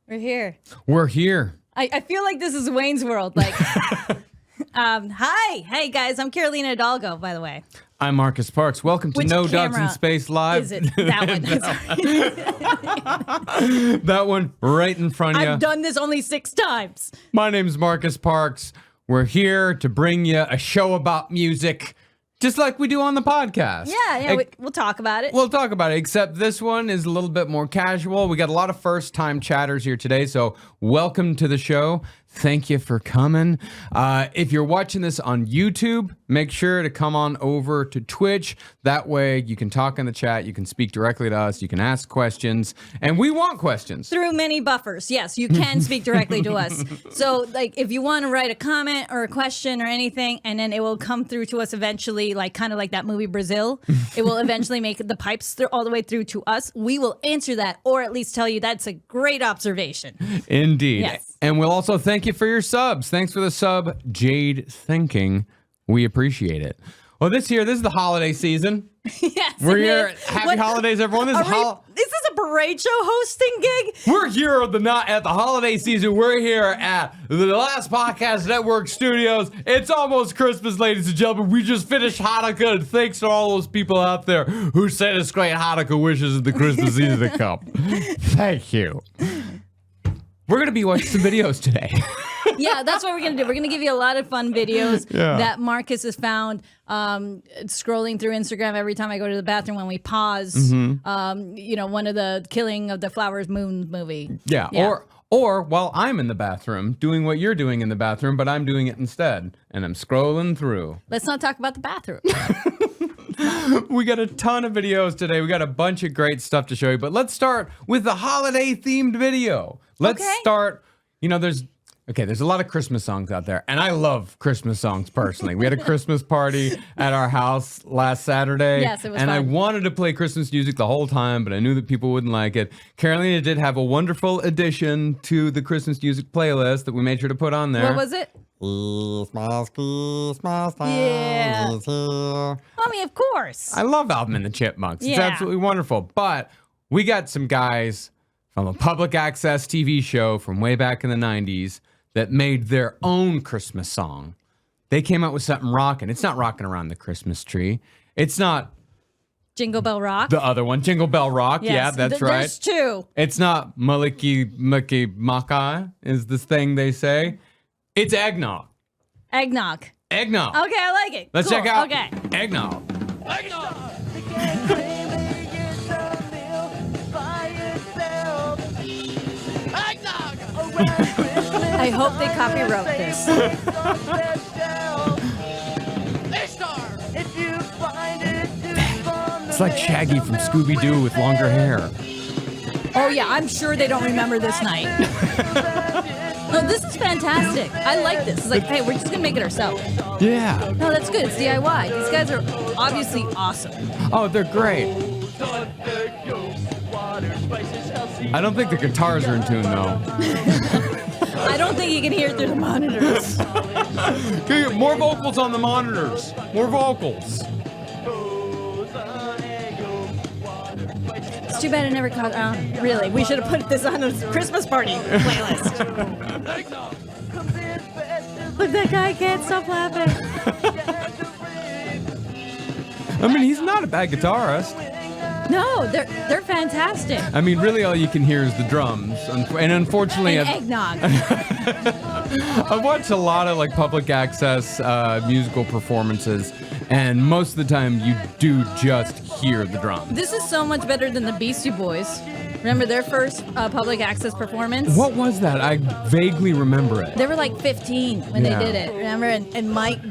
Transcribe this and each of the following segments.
We're here. We're here. I feel like this is Wayne's World. Like, hi. Hey, guys. I'm Carolina Hidalgo, by the way. I'm Marcus Parks. Welcome to Which No Dogs in camera Space Live. Is it that one? That one right in front of you. I've done this only 6 times. My name's Marcus Parks. We're here to bring you a show about music, just like we do on the podcast. Yeah, we'll talk about it. We'll talk about it, except this one is a little bit more casual. We got a lot of first-time chatters here today, so welcome to the show. Thank you for coming. If you're watching this on YouTube, make sure to come on over to Twitch. That way you can talk in the chat, you can speak directly to us, you can ask questions, and we want questions. Through many buffers. Yes, you can speak directly to us. So, like, if you want to write a comment or a question or anything, and then it will come through to us eventually, like kind of like that movie Brazil, it will eventually make the pipes all the way through to us. We will answer that, or at least tell you that's a great observation. Indeed. Yes. And we'll also thank you for your subs. Thanks for the sub, Jade Thinking. We appreciate it. Well, this is the holiday season. Yes, We're here. Happy holidays, everyone. Is this a parade show hosting gig? We're here at the holiday season. We're here at the Last Podcast Network studios. It's almost Christmas, ladies and gentlemen. We just finished Hanukkah, and thanks to all those people out there who sent us great Hanukkah wishes in the Christmas season to come. Thank you. We're going to be watching some videos today. Yeah, that's what we're going to do. We're going to give you a lot of fun videos that Marcus has found scrolling through Instagram every time I go to the bathroom when we pause, one of the Killing of the Flowers Moon movie. Yeah. Or while I'm in the bathroom doing what you're doing in the bathroom, but I'm doing it instead, and I'm scrolling through. Let's not talk about the bathroom. We got a ton of videos today. We got a bunch of great stuff to show you, but let's start with the holiday-themed video. Let's start, there's a lot of Christmas songs out there, and I love Christmas songs personally. We had a Christmas party at our house last Saturday. Yes, it was and fun. I wanted to play Christmas music the whole time, but I knew that people wouldn't like it. Carolina did have a wonderful addition to the Christmas music playlist that we made sure to put on there. What was it? Yeah. I mean, of course. I love Alvin and the Chipmunks. It's Yeah. absolutely wonderful. But we got some guys from a public access TV show from way back in the 90s that made their own Christmas song. They came out with something rocking. It's not rocking around the Christmas tree. It's not Jingle Bell Rock. the other one, Jingle Bell Rock. Yes. Yeah, that's right. There's 2. It's not Maliki Maki Maka is this thing they say. It's eggnog. Eggnog. Eggnog. Okay, I like it. Let's Cool. check out Okay. eggnog. I hope they copyright this. It's like Shaggy from Scooby-Doo with longer hair. Oh, yeah, I'm sure they don't remember this night. No, this is fantastic. I like this. It's like, hey, we're just going to make it ourselves. Yeah. No, that's good. It's DIY. These guys are obviously awesome. Oh, they're great. I don't think the guitars are in tune, though. I don't think you can hear it through the monitors. More vocals on the monitors. More vocals. It's too bad I never caught on. Really, we should have put this on a Christmas party playlist. Look, that guy can't stop laughing. I mean, he's not a bad guitarist. No, they're fantastic. I mean, really all you can hear is the drums. And unfortunately, And eggnog. I've watched a lot of like public access musical performances, and most of the time you do just hear the drums. This is so much better than the Beastie Boys. Remember their first public access performance? What was that? I vaguely remember it. They were like 15 when Yeah. they did it, remember? And Mike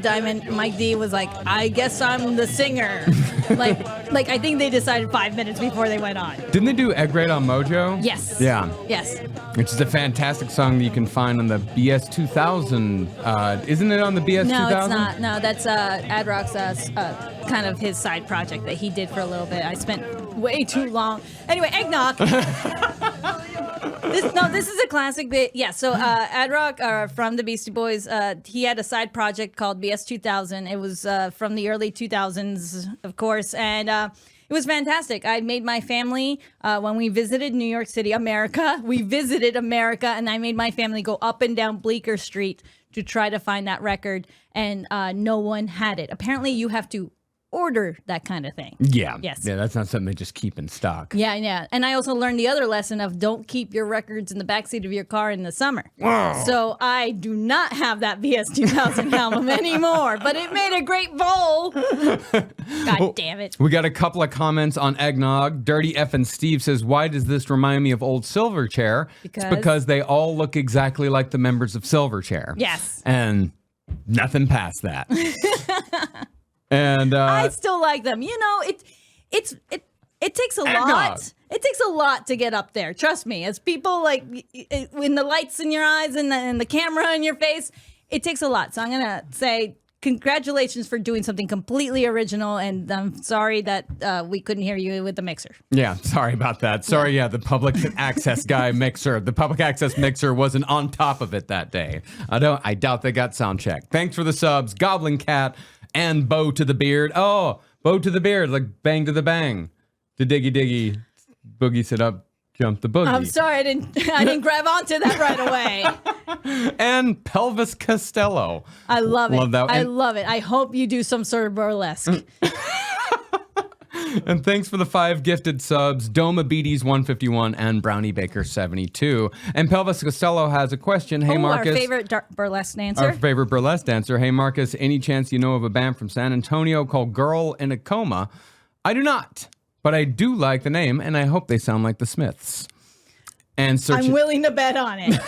D was like, I guess I'm the singer. like I think they decided 5 minutes before they went on. Didn't they do Egg Raid on Mojo? Yes. Yeah. Yes. Which is a fantastic song that you can find on the BS 2000. Isn't it on the BS 2000? No, it's not. No, that's Ad Rock's kind of his side project that he did for a little bit. I spent way too long. Anyway, eggnog. This is a classic bit. Yeah, so Ad Rock from the Beastie Boys, he had a side project called BS 2000. It was from the early 2000s, of course, and It was fantastic. I made my family, when we visited New York City, America, and I made my family go up and down Bleecker Street to try to find that record, and no one had it. Apparently, you have to order that kind of thing. Yeah. Yes. Yeah, that's not something they just keep in stock. Yeah. And I also learned the other lesson of don't keep your records in the backseat of your car in the summer. Wow. So I do not have that VS 2000 album anymore, but it made a great bowl. God damn it. We got a couple of comments on eggnog. Dirty F and Steve says, why does this remind me of old Silverchair? It's because they all look exactly like the members of Silverchair. Yes. And nothing past that. And I still like them. You know, it takes a lot. It takes a lot to get up there. Trust me. As people like when the lights in your eyes and the camera in your face, it takes a lot. So I'm gonna say congratulations for doing something completely original, and I'm sorry that we couldn't hear you with the mixer. Yeah, sorry about that. Sorry, the public access guy mixer. The public access mixer wasn't on top of it that day. I doubt they got sound check. Thanks for the subs, Goblin Cat. And Bow to the Beard. Oh, Bow to the Beard, like bang to the bang. The diggy diggy, boogie sit up, jump the boogie. I'm sorry, I didn't grab onto that right away. And Pelvis Costello. I love it. Love that. I love it. I hope you do some sort of burlesque. And thanks for the 5 gifted subs, Doma Beaties 151 and Brownie Baker 72. And Pelvis Costello has a question. Hey, Marcus. Our favorite burlesque dancer. Our favorite burlesque dancer. Hey, Marcus, any chance you know of a band from San Antonio called Girl in a Coma? I do not, but I do like the name, and I hope they sound like the Smiths. And I'm willing to bet on it.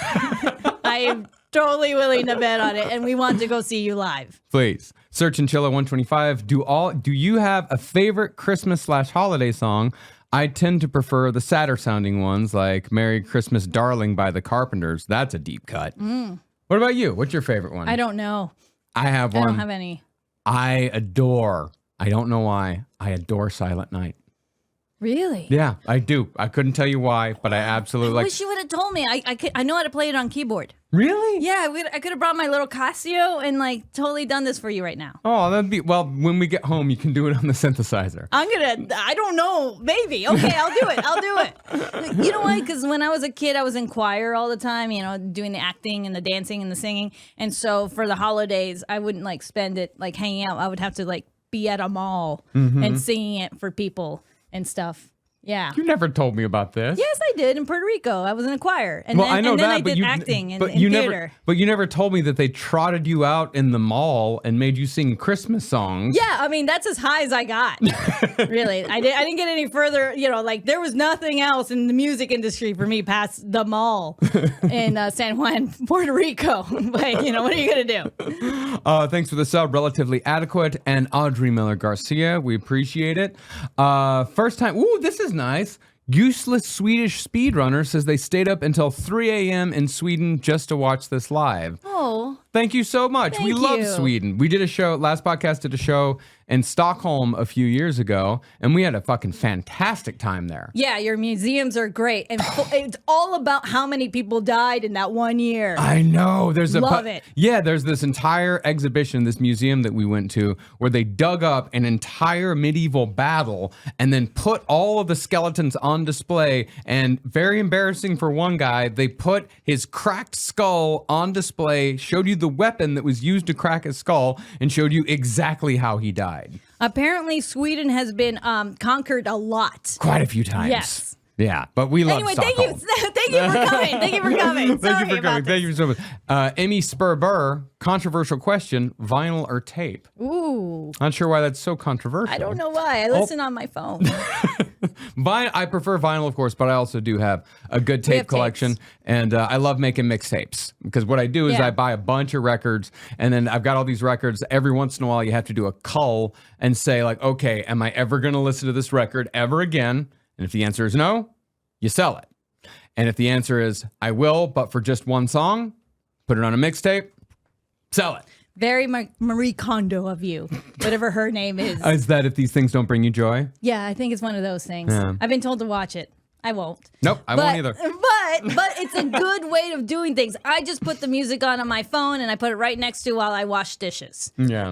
I am totally willing to bet on it, and we want to go see you live. Please. Search and Chilla 125. Do you have a favorite Christmas/holiday song? I tend to prefer the sadder sounding ones like Merry Christmas Darling by the Carpenters. That's a deep cut. What about you? What's your favorite one? I don't know. I have one. I don't have any. I adore. I don't know why. I adore Silent Night. Really? Yeah, I do. I couldn't tell you why, but I absolutely I wish you would have told me. I know how to play it on keyboard. Really? Yeah, I could have brought my little Casio and like totally done this for you right now. Oh, that'd be, well, when we get home, you can do it on the synthesizer. I don't know, maybe. Okay, I'll do it. You know why? Because when I was a kid, I was in choir all the time, you know, doing the acting and the dancing and the singing. And so for the holidays, I wouldn't like spend it like hanging out. I would have to like be at a mall and singing it for people and stuff. Yeah. You never told me about this. Yes, I did in Puerto Rico. I was in a choir. And well, then, I know and then that, I did acting in you theater. But you never told me that they trotted you out in the mall and made you sing Christmas songs. Yeah, I mean, that's as high as I got. Really. I didn't get any further, you know, like there was nothing else in the music industry for me past the mall in San Juan, Puerto Rico. But, you know, what are you going to do? Thanks for the sub, Relatively Adequate, and Audrey Miller Garcia. We appreciate it. First time. Ooh, this is nice. Useless Swedish speedrunner says they stayed up until 3 a.m. in Sweden just to watch this live. Oh. Thank you so much. We love Sweden. We did a show, last podcast did a show in Stockholm a few years ago, and we had a fucking fantastic time there. Yeah, your museums are great. And it's all about how many people died in that 1 year. I know. Love it. Yeah, there's this entire exhibition, this museum that we went to, where they dug up an entire medieval battle and then put all of the skeletons on display. And very embarrassing for one guy, they put his cracked skull on display, showed you the weapon that was used to crack his skull, and showed you exactly how he died. Apparently, Sweden has been conquered a lot. Quite a few times. Yes. Yeah, but we love Stockholm. Thank you for coming. Thank you for coming. Sorry about this. Thank you so much. Amy Spurber, controversial question, vinyl or tape? Ooh. Not sure why that's so controversial. I don't know why. I listen on my phone. I prefer vinyl, of course, but I also do have a good tape collection. Tapes. And I love making mixtapes because what I do is I buy a bunch of records, and then I've got all these records. Every once in a while, you have to do a cull and say, like, okay, am I ever going to listen to this record ever again? And if the answer is no, you sell it. And if the answer is I will, but for just one song, put it on a mixtape, sell it. Very Marie Kondo of you, whatever her name is. Is that if these things don't bring you joy? Yeah, I think it's one of those things. Yeah. I've been told to watch it. I won't. Nope, I won't either. But but it's a good way of doing things. I just put the music on my phone and I put it right next to while I wash dishes. Yeah.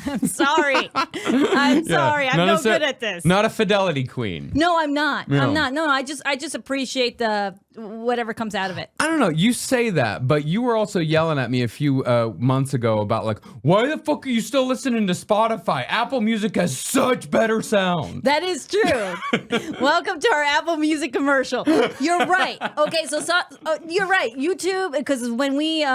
I'm sorry. I'm sorry. I'm no good at this. Not a fidelity queen. No, I'm not. No. I'm not. No, I just appreciate the whatever comes out of it. I don't know. You say that, but you were also yelling at me a few months ago about like, why the fuck are you still listening to Spotify? Apple Music has such better sound. That is true. Welcome to our Apple Music commercial. You're right. Okay, so you're right. YouTube, because when we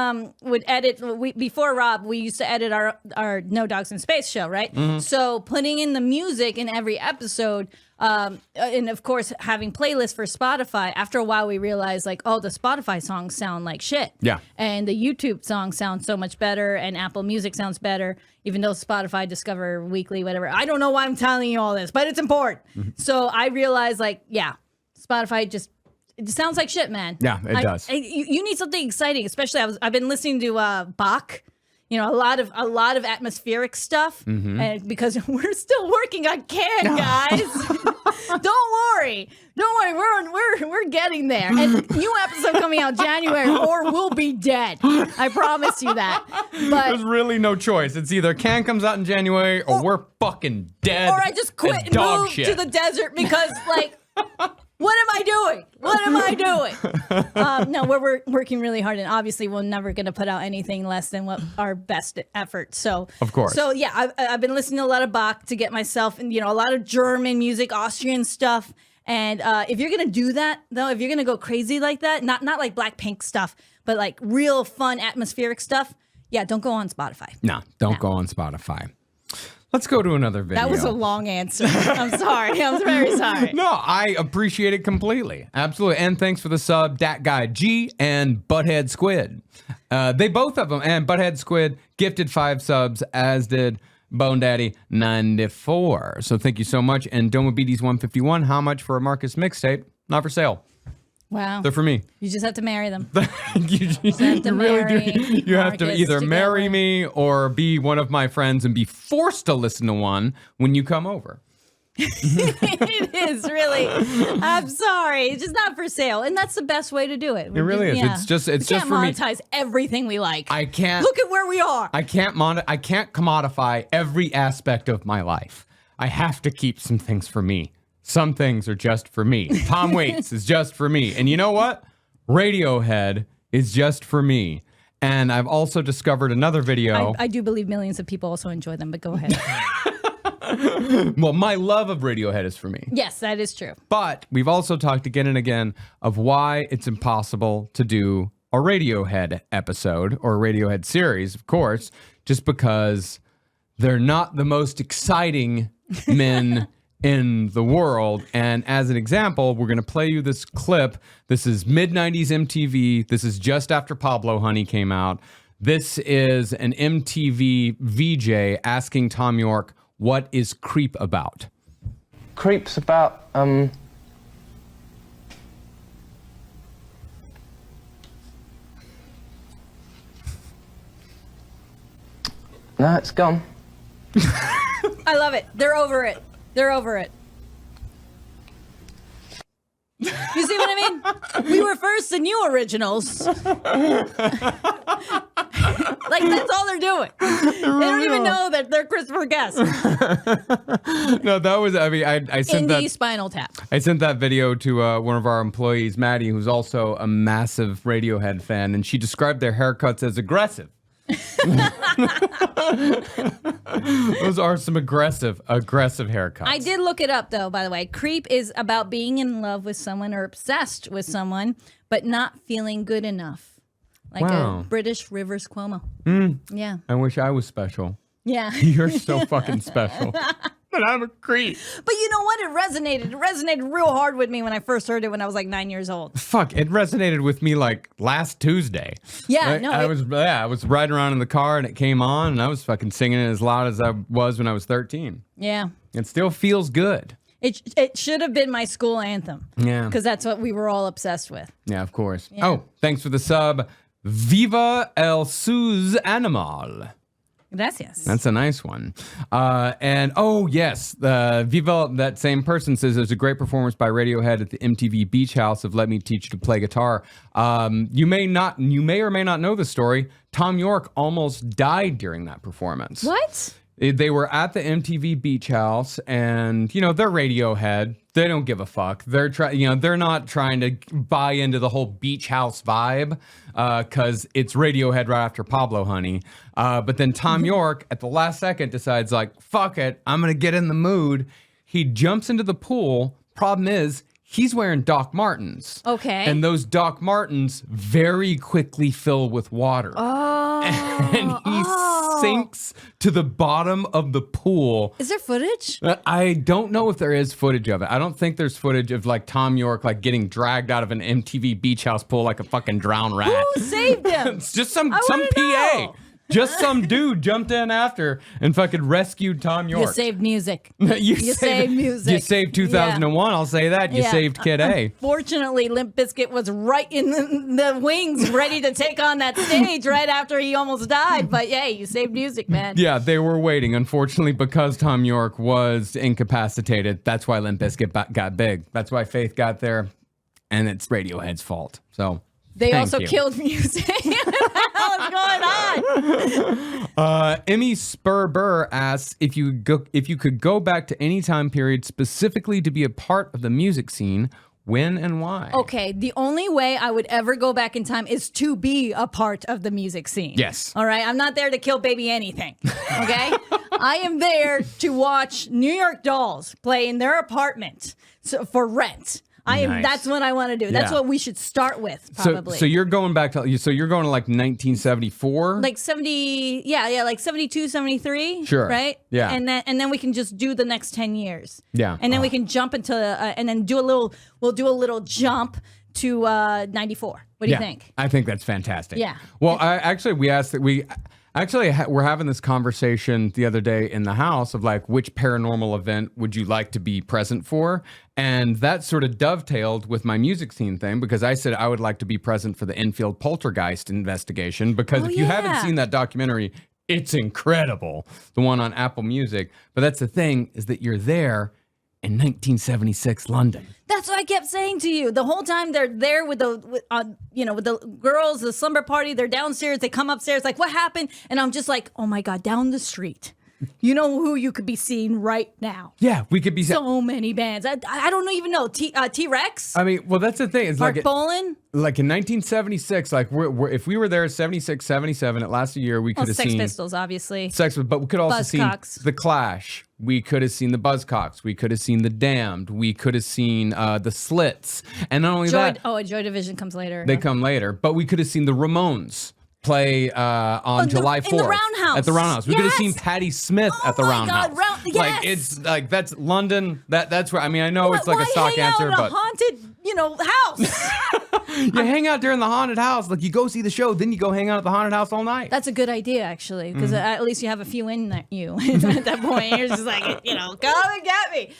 would edit, before Rob, we used to edit our No Dogs in Space show, right? Mm-hmm. So putting in the music in every episode, and of course having playlists for Spotify, after a while we realized like, oh, the Spotify songs sound like shit. Yeah. And the YouTube songs sound so much better, and Apple Music sounds better, even though Spotify, Discover Weekly, whatever. I don't know why I'm telling you all this, but it's important. Mm-hmm. So I realized like, yeah, Spotify it sounds like shit, man. Yeah, it does. You need something exciting, especially I've been listening to Bach. You know, a lot of atmospheric stuff, and because we're still working on Can, guys. Don't worry, we're getting there. And new episode coming out January, or we'll be dead. I promise you that. But there's really no choice. It's either Can comes out in January, or we're fucking dead. Or I just quit and move to the desert because, like, what am I doing? What am I doing? No, we're working really hard, and obviously we're never going to put out anything less than what our best effort. So, of course. So yeah, I've been listening to a lot of Bach to get myself, and a lot of German music, Austrian stuff. And if you're going to do that, though, if you're going to go crazy like that, not like Blackpink stuff, but like real fun atmospheric stuff, yeah, don't go on Spotify. No, don't go on Spotify. Let's go to another video. That was a long answer. I'm sorry. I'm very sorry. No, I appreciate it completely. Absolutely. And thanks for the sub, Dat Guy G and Butthead Squid. They both of them, and Butthead Squid gifted 5 subs, as did Bone Daddy 94. So thank you so much. And Doma BD's 151. How much for a Marcus mixtape? Not for sale. Wow. They're for me. You just have to marry them. You really do. You have to either marry me or be one of my friends and be forced to listen to one when you come over. It is really. I'm sorry. It's just not for sale, and that's the best way to do it. It really is. Yeah. It's just for me. Can't monetize everything we like. I can't. Look at where we are. I can't commodify every aspect of my life. I have to keep some things for me. Some things are just for me. Tom Waits is just for me. And you know what? Radiohead is just for me. And I've also discovered another video. I do believe millions of people also enjoy them, but go ahead. Well, my love of Radiohead is for me. Yes, that is true. But we've also talked again and again of why it's impossible to do a Radiohead episode or a Radiohead series, of course, just because they're not the most exciting men in the world. And as an example, we're going to play you this clip. This is mid-90s MTV. This is just after Pablo Honey came out. This is an MTV VJ asking Tom York, what is Creep about? Creep's about, no, it's gone. I love it. They're over it. They're over it. You see what I mean? We were first and you originals. Like, that's all they're doing. They don't even know that they're Christopher Guest. No, that was, I sent Indie that. Spinal Tap. I sent that video to one of our employees, Maddie, who's also a massive Radiohead fan, and she described their haircuts as aggressive. Those are some aggressive haircuts. I did look it up, though, by the way. Creep is about being in love with someone or obsessed with someone, but not feeling good enough. Like a British Rivers Cuomo. Yeah. I wish I was special. Yeah. You're so fucking special. But I'm a creep. But you know what? It resonated. It resonated real hard with me when I first heard it when I was like 9 years old. Fuck, it resonated with me like last Tuesday. Yeah, Right? no. I was riding around in the car and it came on and I was fucking singing it as loud as I was when I was 13. Yeah. It still feels good. It should have been my school anthem. Yeah. Because that's what we were all obsessed with. Yeah, of course. Yeah. Oh, thanks for the sub. Viva el sus animal. Gracias. That's a nice one. And oh yes, Viva, that same person says there's a great performance by Radiohead at the MTV Beach House of Let Me Teach You to Play Guitar. You may or may not know the story. Tom York almost died during that performance. What? They were at the MTV Beach House, and they're Radiohead. They don't give a fuck. They're not trying to buy into the whole beach house vibe, because it's Radiohead right after Pablo Honey. But then Tom York at the last second decides like, fuck it, I'm gonna get in the mood. He jumps into the pool. Problem is, he's wearing Doc Martens. Okay. And those Doc Martens very quickly fill with water. Oh. And he sinks to the bottom of the pool. Is there footage? I don't know if there is footage of it. I don't think there's footage of like Tom York like getting dragged out of an MTV Beach House pool like a fucking drowned rat. Who saved him? It's just some PA. know. Just some dude jumped in after and fucking rescued Tom York. You saved music. You saved music. You saved 2001, I'll say that. You saved Kid A. Fortunately, Limp Bizkit was right in the wings, ready to take on that stage right after he almost died. But yeah, you saved music, man. Yeah, they were waiting. Unfortunately, because Tom York was incapacitated, that's why Limp Bizkit got big. That's why Faith got there, and it's Radiohead's fault. So they thank also you. killed music. What's going on? Emmy Spurber asks if you could go back to any time period specifically to be a part of the music scene, when and why? Okay, the only way I would ever go back in time is to be a part of the music scene. Yes. All right, I'm not there to kill baby anything. Okay, I am there to watch New York Dolls play in their apartment for rent. Nice. That's what I want to do. That's Yeah. what we should start with, probably. So you're going back to you're going to like 1974? Like 70, like 72, 73. Sure. Right? Yeah. And then we can just do the next 10 years. Yeah. And then we can jump into, and then we'll do a little jump to 94. What do you think? I think that's fantastic. Yeah. Well, we're having this conversation the other day in the house of like, which paranormal event would you like to be present for? And that sort of dovetailed with my music scene thing, because I said I would like to be present for the Enfield poltergeist investigation, because if you haven't seen that documentary, it's incredible. The one on Apple Music. But that's the thing, is that you're there in 1976 London. That's what I kept saying to you. The whole time they're there with the girls, the slumber party, they're downstairs, they come upstairs, like, what happened? And I'm just like, oh my God, down the street. You know who you could be seeing right now? Yeah, we could be so many bands. I don't even know. T-Rex? I mean, well, that's the thing. It's Mark like Bolan? Like in 1976, like if we were there 76, 77, it lasted a year, we could have Sex seen Pistols, obviously. but we could also seen Buzzcocks. The Clash. We could have seen the Buzzcocks. We could have seen the Damned. We could have seen the Slits. And not only that, Joy Division comes later. they come later. But we could have seen the Ramones play on July 4th in the Roundhouse. at the Roundhouse. We could have seen Yes. Patti Smith at the my Roundhouse. God, Like yes. it's like that's London. That's where I mean I know it's like Why a stock hang answer, out in but a haunted, house? you hang out during the haunted house. Like you go see the show, then you go hang out at the haunted house all night. That's a good idea, actually, because at least you have a few in you at that point. You're just like, come and get me.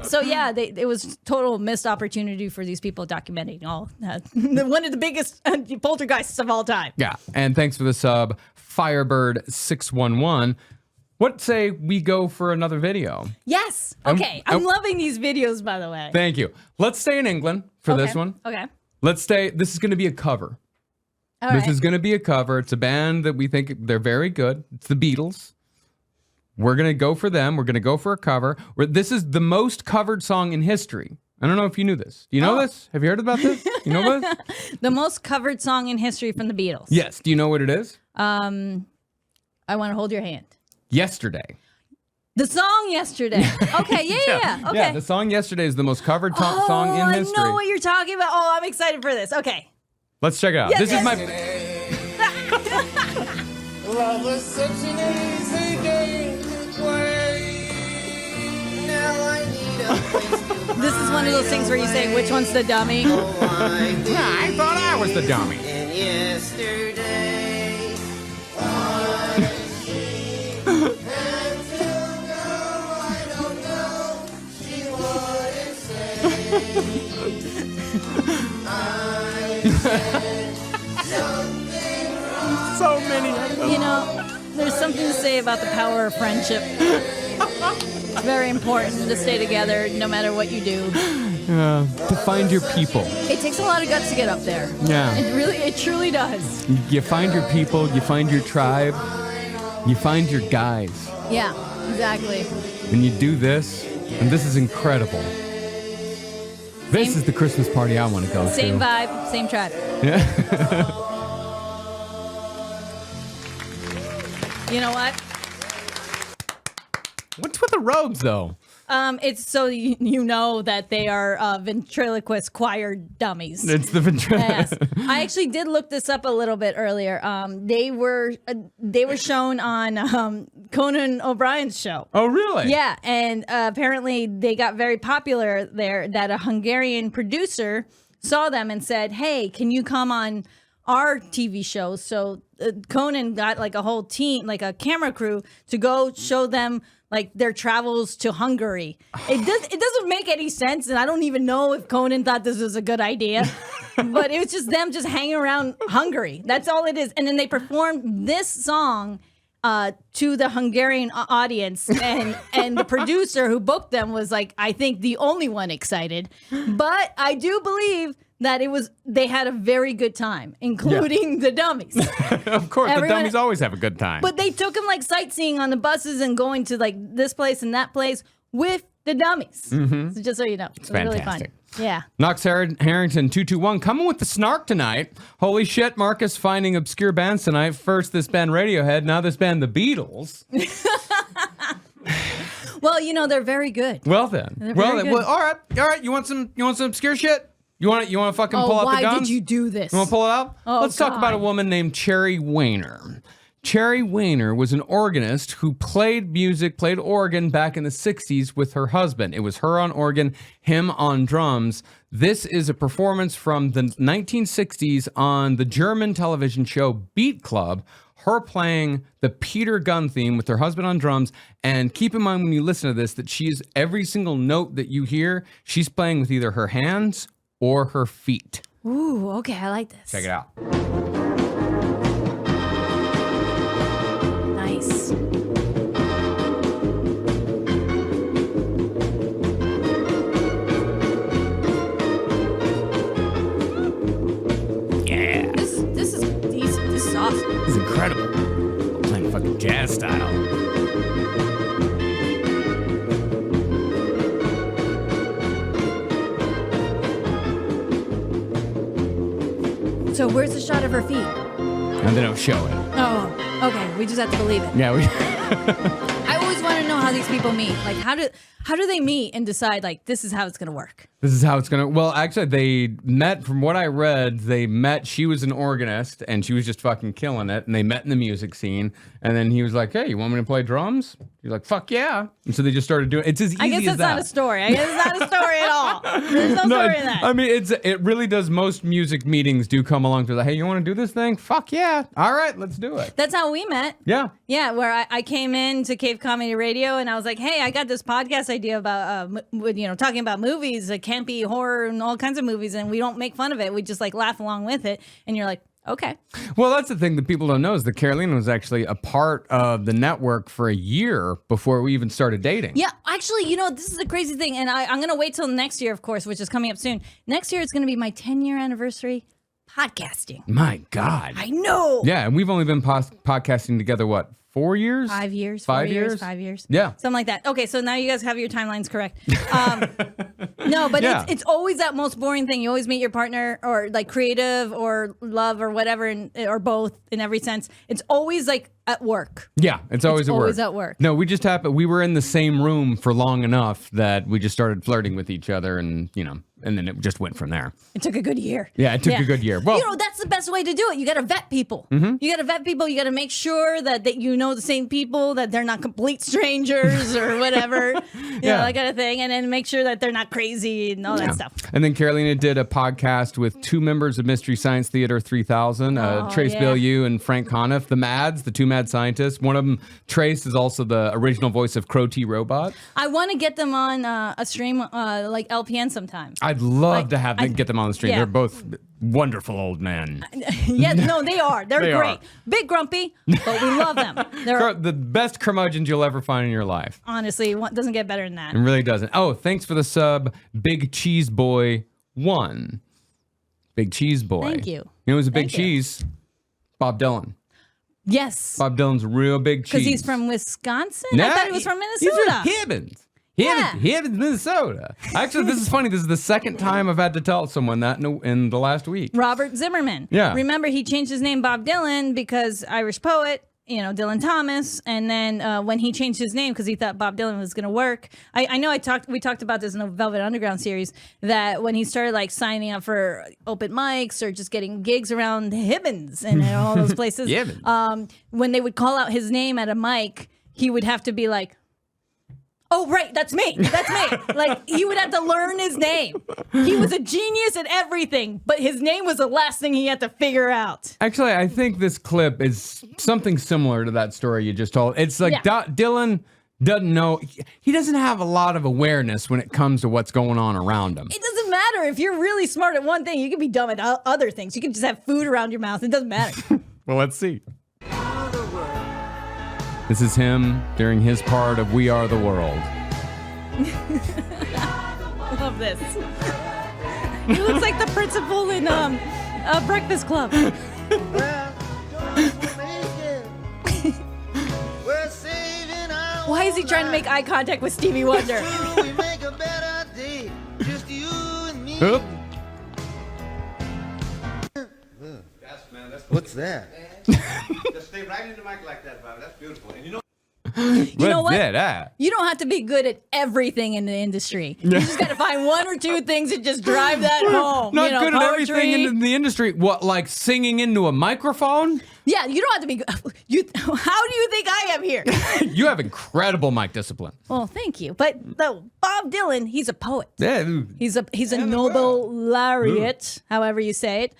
So yeah, it was total missed opportunity for these people documenting all one of the biggest poltergeists of all time. Yeah, and thanks for the sub, Firebird611. What say we go for another video? Yes. Okay. I'm loving these videos, by the way. Thank you. Let's stay in England for this one. Okay. Let's stay. This is going to be a cover. All This right. is going to be a cover. It's a band that we think they're very good. It's the Beatles. We're going to go for them. We're going to go for a cover. This is the most covered song in history. I don't know if you knew this. Do you know this? Have you heard about this? You know this? The most covered song in history from the Beatles. Yes. Do you know what it is? I Want to Hold Your Hand. Yesterday. The song Yesterday. Okay, yeah. Okay. Yeah, the song Yesterday is the most covered song in history. I know what you're talking about. Oh, I'm excited for this. Okay. Let's check it out. Yes, This is my... Love was such an easy game to play. Now I need a place to This is one of those things where you say, which one's the dummy? I thought I was the dummy. And yesterday, So many of them. there's something to say about the power of friendship. It's very important to stay together no matter what you do. To find your people. It takes a lot of guts to get up there. Yeah. It truly does. You find your people, you find your tribe, you find your guys. Yeah, exactly. And you do this, and this is incredible. This Same- is the Christmas party I want to go Same to. vibe, same tribe. Yeah. You know what? What's with the robes, though? It's so you know that they are ventriloquist choir dummies. It's the Yes. I actually did look this up a little bit earlier. They were shown on Conan O'Brien's show. Oh, really? Yeah, and apparently they got very popular there. That a Hungarian producer saw them and said, "Hey, can you come on our TV show?" So Conan got like a whole team, like a camera crew, to go show them like their travels to Hungary. It doesn't make any sense, and I don't even know if Conan thought this was a good idea. But it was just them just hanging around Hungary. That's all it is. And then they performed this song to the Hungarian audience, and the producer who booked them was like, I think the only one excited. But I do believe that they had a very good time, including the dummies. Of course, Everyone- the dummies always have a good time. But they took them like sightseeing on the buses and going to like this place and that place with the dummies. So just so you know, it's really fun. fantastic. Yeah. Knox Harrington 221 coming with the snark tonight. Holy shit, Marcus finding obscure bands tonight. First this band Radiohead, now this band The Beatles. Well, you know, they're very good. Well then. They're Well very then. good. Well, all right. You want some obscure shit? You want to fucking pull out why the guns? did you do this? You want to pull it out? Oh, Let's talk about a God. woman named Cherry Weiner. Cherry Weiner was an organist who played organ back in the 60s with her husband. It was her on organ, him on drums. This is a performance from the 1960s on the German television show Beat Club. Her playing the Peter Gunn theme with her husband on drums. And keep in mind when you listen to this that every single note that you hear, she's playing with either her hands or her feet. Ooh, okay, I like this. Check it out. Nice. Yeah. This is decent. This is awesome. This is incredible. Playing fucking jazz style. So where's the shot of her feet? And they don't show it. Oh, okay. We just have to believe it. Yeah, I always want to know how these people meet. Like, how do they meet and decide like this is how it's gonna work? this is how it's gonna. Well, actually, they met. From what I read, they met. She was an organist, and she was just fucking killing it. And they met in the music scene. And then he was like, "Hey, you want me to play drums?" She's like, "Fuck yeah!" And so they just started doing. It's as easy I guess as that's that. not a story. I guess it's not a story at all. There's no story in that. I mean, it really does. Most music meetings do come along to like, "Hey, you want to do this thing? Fuck yeah! All right, let's do it." That's how we met. Yeah. Yeah, where I came in to Cave Comedy Radio and I was like, hey, I got this podcast idea about, talking about movies, campy horror and all kinds of movies, and we don't make fun of it. We just like laugh along with it. And you're like, okay. Well, that's the thing that people don't know is that Carolina was actually a part of the network for a year before we even started dating. Yeah, actually, this is the crazy thing. And I'm going to wait till next year, of course, which is coming up soon. Next year, it's going to be my 10-year anniversary podcasting. My God. I know. Yeah, and we've only been podcasting together, what, 4 years? 5 years. 5 4 years? 5 years. Yeah. Something like that. Okay, so now you guys have your timelines correct. No, but Yeah. it's always that most boring thing. You always meet your partner or like creative or love or whatever, or both in every sense. It's always like at work. Yeah, it's always at work. No, we just happened. We were in the same room for long enough that we just started flirting with each other, and and then it just went from there. It took a good year. Yeah, it took a good year. Well, that's the best way to do it. You got to vet people. You got to vet people. You got to make sure that you know the same people, that they're not complete strangers or whatever. Yeah. That kind of thing. And then make sure that they're not crazy and all that stuff. And then Carolina did a podcast with two members of Mystery Science Theater 3000, Trace yeah. Bilyeu and Frank Conniff, the Mads, the two mad scientists. One of them, Trace, is also the original voice of Crow T. Robot. I want to get them on a stream like LPN sometime. I'd I'd love to have them, get them on the stream. yeah. They're both wonderful old men. Yeah, no, they are. They're They great. are. Big grumpy, but we love them. They're The best curmudgeons you'll ever find in your life. honestly doesn't get better than that. It really doesn't. Oh, thanks for the sub, Big Cheese Boy 1. Big Cheese Boy. Thank you. You know who's a big Thank you. cheese? Bob Dylan. Yes, Bob Dylan's a real big cheese. because he's from Wisconsin. I thought he was from He's Minnesota. from Hibbins. Yeah. Hibbins, Minnesota. Actually, this is funny. This is the second time I've had to tell someone that in the last week. Robert Zimmerman. Yeah. Remember, he changed his name Bob Dylan because Irish poet, Dylan Thomas. And then when he changed his name because he thought Bob Dylan was going to work. I know we talked about this in the Velvet Underground series, that when he started like signing up for open mics or just getting gigs around Hibbins and all those places, Hibbins. when they would call out his name at a mic, he would have to be like, oh, right, that's me. That's me. Like, he would have to learn his name. He was a genius at everything, but his name was the last thing he had to figure out. Actually, I think this clip is something similar to that story you just told. It's like Dylan doesn't know. He doesn't have a lot of awareness when it comes to what's going on around him. It doesn't matter. If you're really smart at one thing, you can be dumb at other things. You can just have food around your mouth. It doesn't matter. Well, let's see. This is him during his part of We Are the World. Love this. He looks like the principal in Breakfast Club. Why is he trying to make eye contact with Stevie Wonder? Oop. What's that? Just stay right in the mic like that, Bobby. That's beautiful. And You know what? That? You don't have to be good at everything in the industry. You just got to find one or two things that just drive that home. Not good at poetry. everything in the industry. What, like singing into a microphone? Yeah, you don't have to be good. How do you think I am here? You have incredible mic discipline. Well, thank you. But Bob Dylan, he's a poet. Yeah. He's a Nobel laureate, however you say it.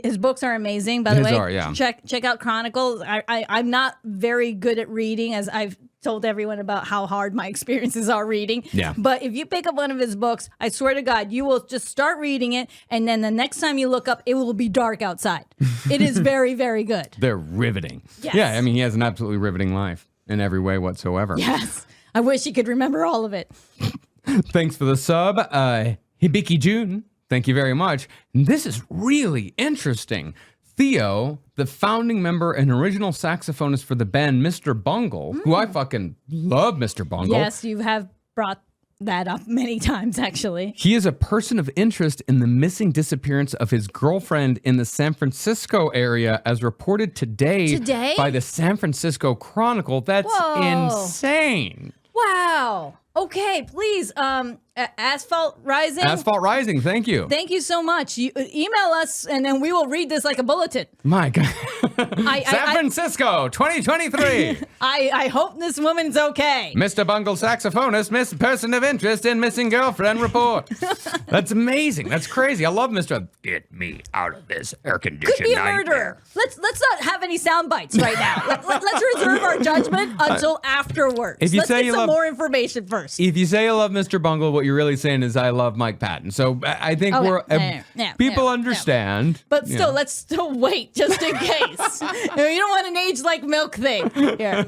His books are amazing, by the His way. are, yeah. Check out Chronicles. I'm not very good at reading, as I've told everyone about how hard my experiences are reading. Yeah. But if you pick up one of his books, I swear to God, you will just start reading it, and then the next time you look up, it will be dark outside. It is very, very good. They're riveting. Yes. Yeah, I mean, he has an absolutely riveting life in every way whatsoever. Yes. I wish he could remember all of it. Thanks for the sub. Hibiki June, thank you very much. And this is really interesting. Theo, the founding member and original saxophonist for the band Mr. Bungle, who I fucking love Mr. Bungle. Yes, you have brought that up many times, actually. He is a person of interest in the missing disappearance of his girlfriend in the San Francisco area, as reported today by the San Francisco Chronicle. That's insane. Wow. Okay, please. Asphalt Rising. Asphalt Rising, thank you. Thank you so much. You email us, and then we will read this like a bulletin. My God. I- San Francisco, 2023. I hope this woman's okay. Mr. Bungle saxophonist, miss person of interest in missing girlfriend report. That's amazing. That's crazy. I love Mr. Get me out of this air conditioned Could be a nightmare. murderer. Let's not have any sound bites right now. Let's reserve our judgment until afterwards. If you Let's say get you some love- more information first. If you say you love Mr. Bungle, what you're really saying is I love Mike Patton. So I think people understand. But still, let's still wait just in case. You don't want an age like milk thing here.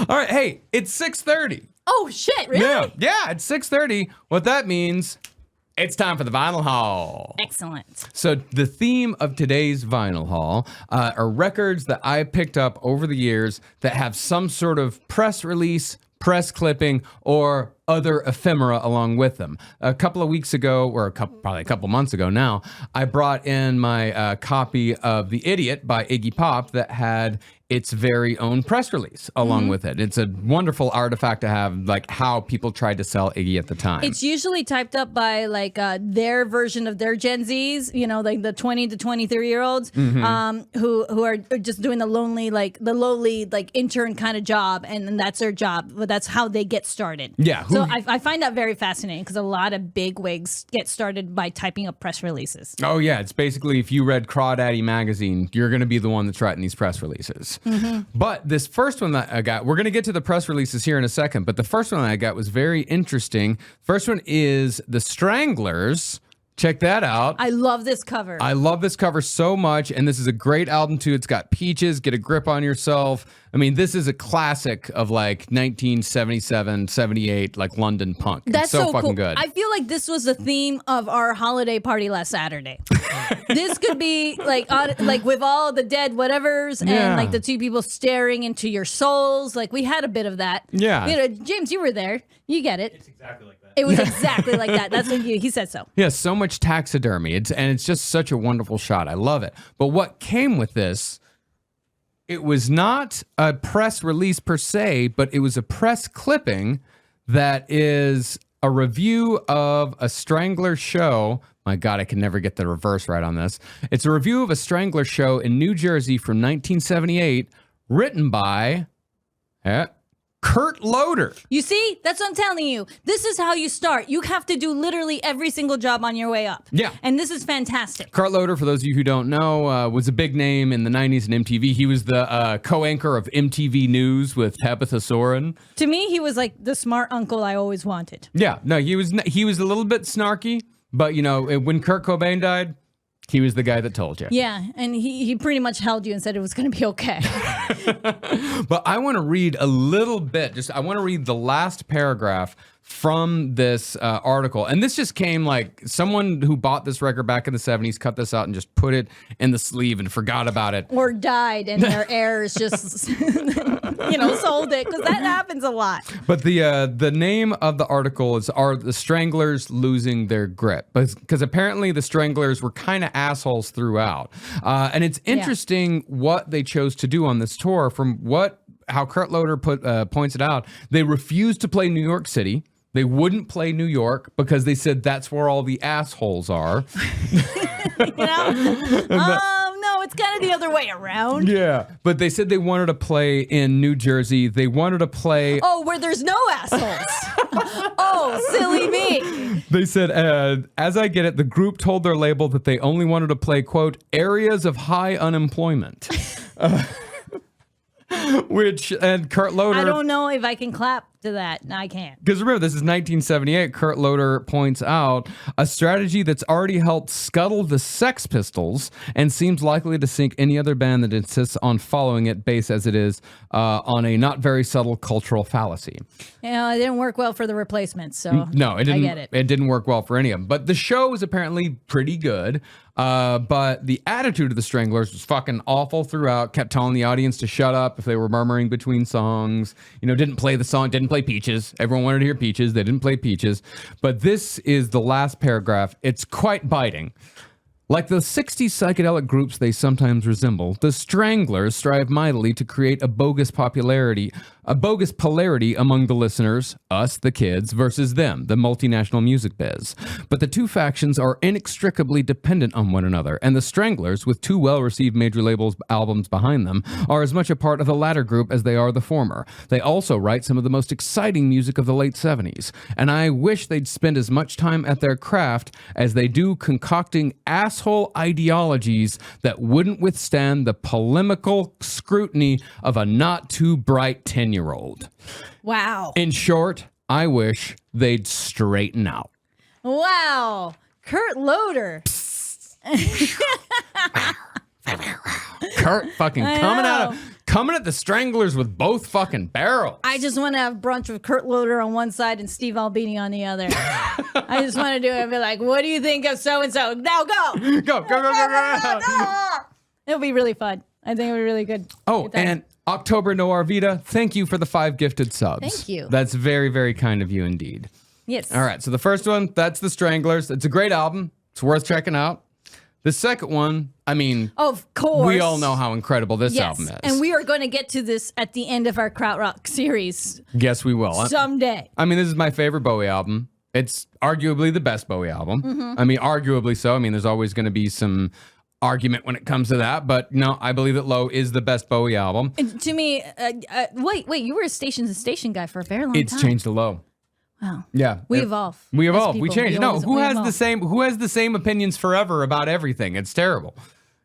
All right, hey, it's 6:30. Oh shit! Really? Yeah, it's 6:30. What that means, it's time for the vinyl haul. Excellent. So the theme of today's vinyl haul are records that I picked up over the years that have some sort of press release, press clipping, or other ephemera along with them. A couple of weeks ago, or probably a couple months ago now, I brought in my copy of The Idiot by Iggy Pop that had its very own press release along with it. It's a wonderful artifact to have, like how people tried to sell Iggy at the time. It's usually typed up by like their version of their Gen Zs, like the 20 to 23-year-olds who are just doing the lowly like intern kind of job, and that's their job. But that's how they get started. Yeah, So I find that very fascinating because a lot of big wigs get started by typing up press releases. Oh, yeah. It's basically if you read Crawdaddy magazine, you're going to be the one that's writing these press releases. But this first one that I got, we're going to get to the press releases here in a second, but the first one that I got was very interesting. First one is the Stranglers. Check that out. I love this cover. I love this cover so much, and this is a great album too. It's got Peaches, Get a Grip on Yourself. I mean, this is a classic of like 1977, 78, like London punk. That's it's so fucking cool. good. I feel like this was the theme of our holiday party last Saturday. This could be like with all the dead whatevers and like the two people staring into your souls. Like we had a bit of that. Yeah. You know, James, you were there. You get it. It's exactly like that. It was exactly like that. That's what he said so. Yeah, so much taxidermy. It's just such a wonderful shot. I love it. But what came with this, it was not a press release per se, but it was a press clipping that is a review of a Strangler show. My God, I can never get the reverse right on this. It's a review of a Strangler show in New Jersey from 1978, written by Kurt Loder. You see? That's what I'm telling you. This is how you start. You have to do literally every single job on your way up. Yeah. And this is fantastic. Kurt Loder, for those of you who don't know, was a big name in the 90s in MTV. He was the co-anchor of MTV News with Tabitha Soren. To me, he was like the smart uncle I always wanted. Yeah, no, he was a little bit snarky, but you know, when Kurt Cobain died, he was the guy that told you. Yeah, and he pretty much held you and said it was going to be okay. But I want to read a little bit. I want to read the last paragraph from this article. And this just came like someone who bought this record back in the 70s, cut this out and just put it in the sleeve and forgot about it. Or died and their heirs just, sold it, because that happens a lot. But the name of the article are the Stranglers losing their grip? Because apparently the Stranglers were kind of assholes throughout. And it's interesting what they chose to do on this tour. From how Kurt Loder points it out, they refused to play New York City. They wouldn't play New York because they said that's where all the assholes are. No, it's kind of the other way around. Yeah, but they said they wanted to play in New Jersey. They wanted to play... Oh, where there's no assholes. Oh, silly me. They said, as I get it, the group told their label that they only wanted to play, quote, areas of high unemployment. And Kurt Loder... I don't know if I can clap to that. No, I can't. Because remember, this is 1978. Kurt Loder points out a strategy that's already helped scuttle the Sex Pistols and seems likely to sink any other band that insists on following it, based as it is on a not very subtle cultural fallacy. It didn't work well for the Replacements, so no, it didn't. I get it. It didn't work well for any of them. But the show was apparently pretty good. But the attitude of the Stranglers was fucking awful throughout. Kept telling the audience to shut up if they were murmuring between songs. Didn't play the song. Didn't play Peaches. Everyone wanted to hear Peaches. They didn't play Peaches. But this is the last paragraph. It's quite biting. Like the 60s psychedelic groups they sometimes resemble, the Stranglers strive mightily to create a bogus polarity among the listeners, us, the kids, versus them, the multinational music biz. But the two factions are inextricably dependent on one another, and the Stranglers, with two well-received major labels albums behind them, are as much a part of the latter group as they are the former. They also write some of the most exciting music of the late 70s, and I wish they'd spend as much time at their craft as they do concocting asshole ideologies that wouldn't withstand the polemical scrutiny of a not-too-bright 10-year-old. Wow. In short, I wish they'd straighten out. Wow. Kurt Loder. Kurt fucking coming at the Stranglers with both fucking barrels. I just want to have brunch with Kurt Loder on one side and Steve Albini on the other. I just want to do it and be like, what do you think of so-and-so? Now go. Go. It'll be really fun. I think it'll be really good. Oh, Good time. and October Noir Vita, thank you for the 5 gifted subs. Thank you. That's very, very kind of you indeed. Yes. All right, so the first one, that's the Stranglers. It's a great album. It's worth checking out. The second one, I mean, Of course. we all know how incredible this album is. And we are going to get to this at the end of our Krautrock series Yes, we will. someday. I mean, this is my favorite Bowie album. It's arguably the best Bowie album. Mm-hmm. I mean, arguably so. I mean, there's always going to be some argument when it comes to that, but no, I believe that Low is the best Bowie album. And to me, wait, you were a Station to Station guy for a very long time. It's changed to Low. Yeah, We evolve. We as evolve. We people. change. No, always- who we has evolve. the same? Who has the same opinions forever about everything? It's terrible.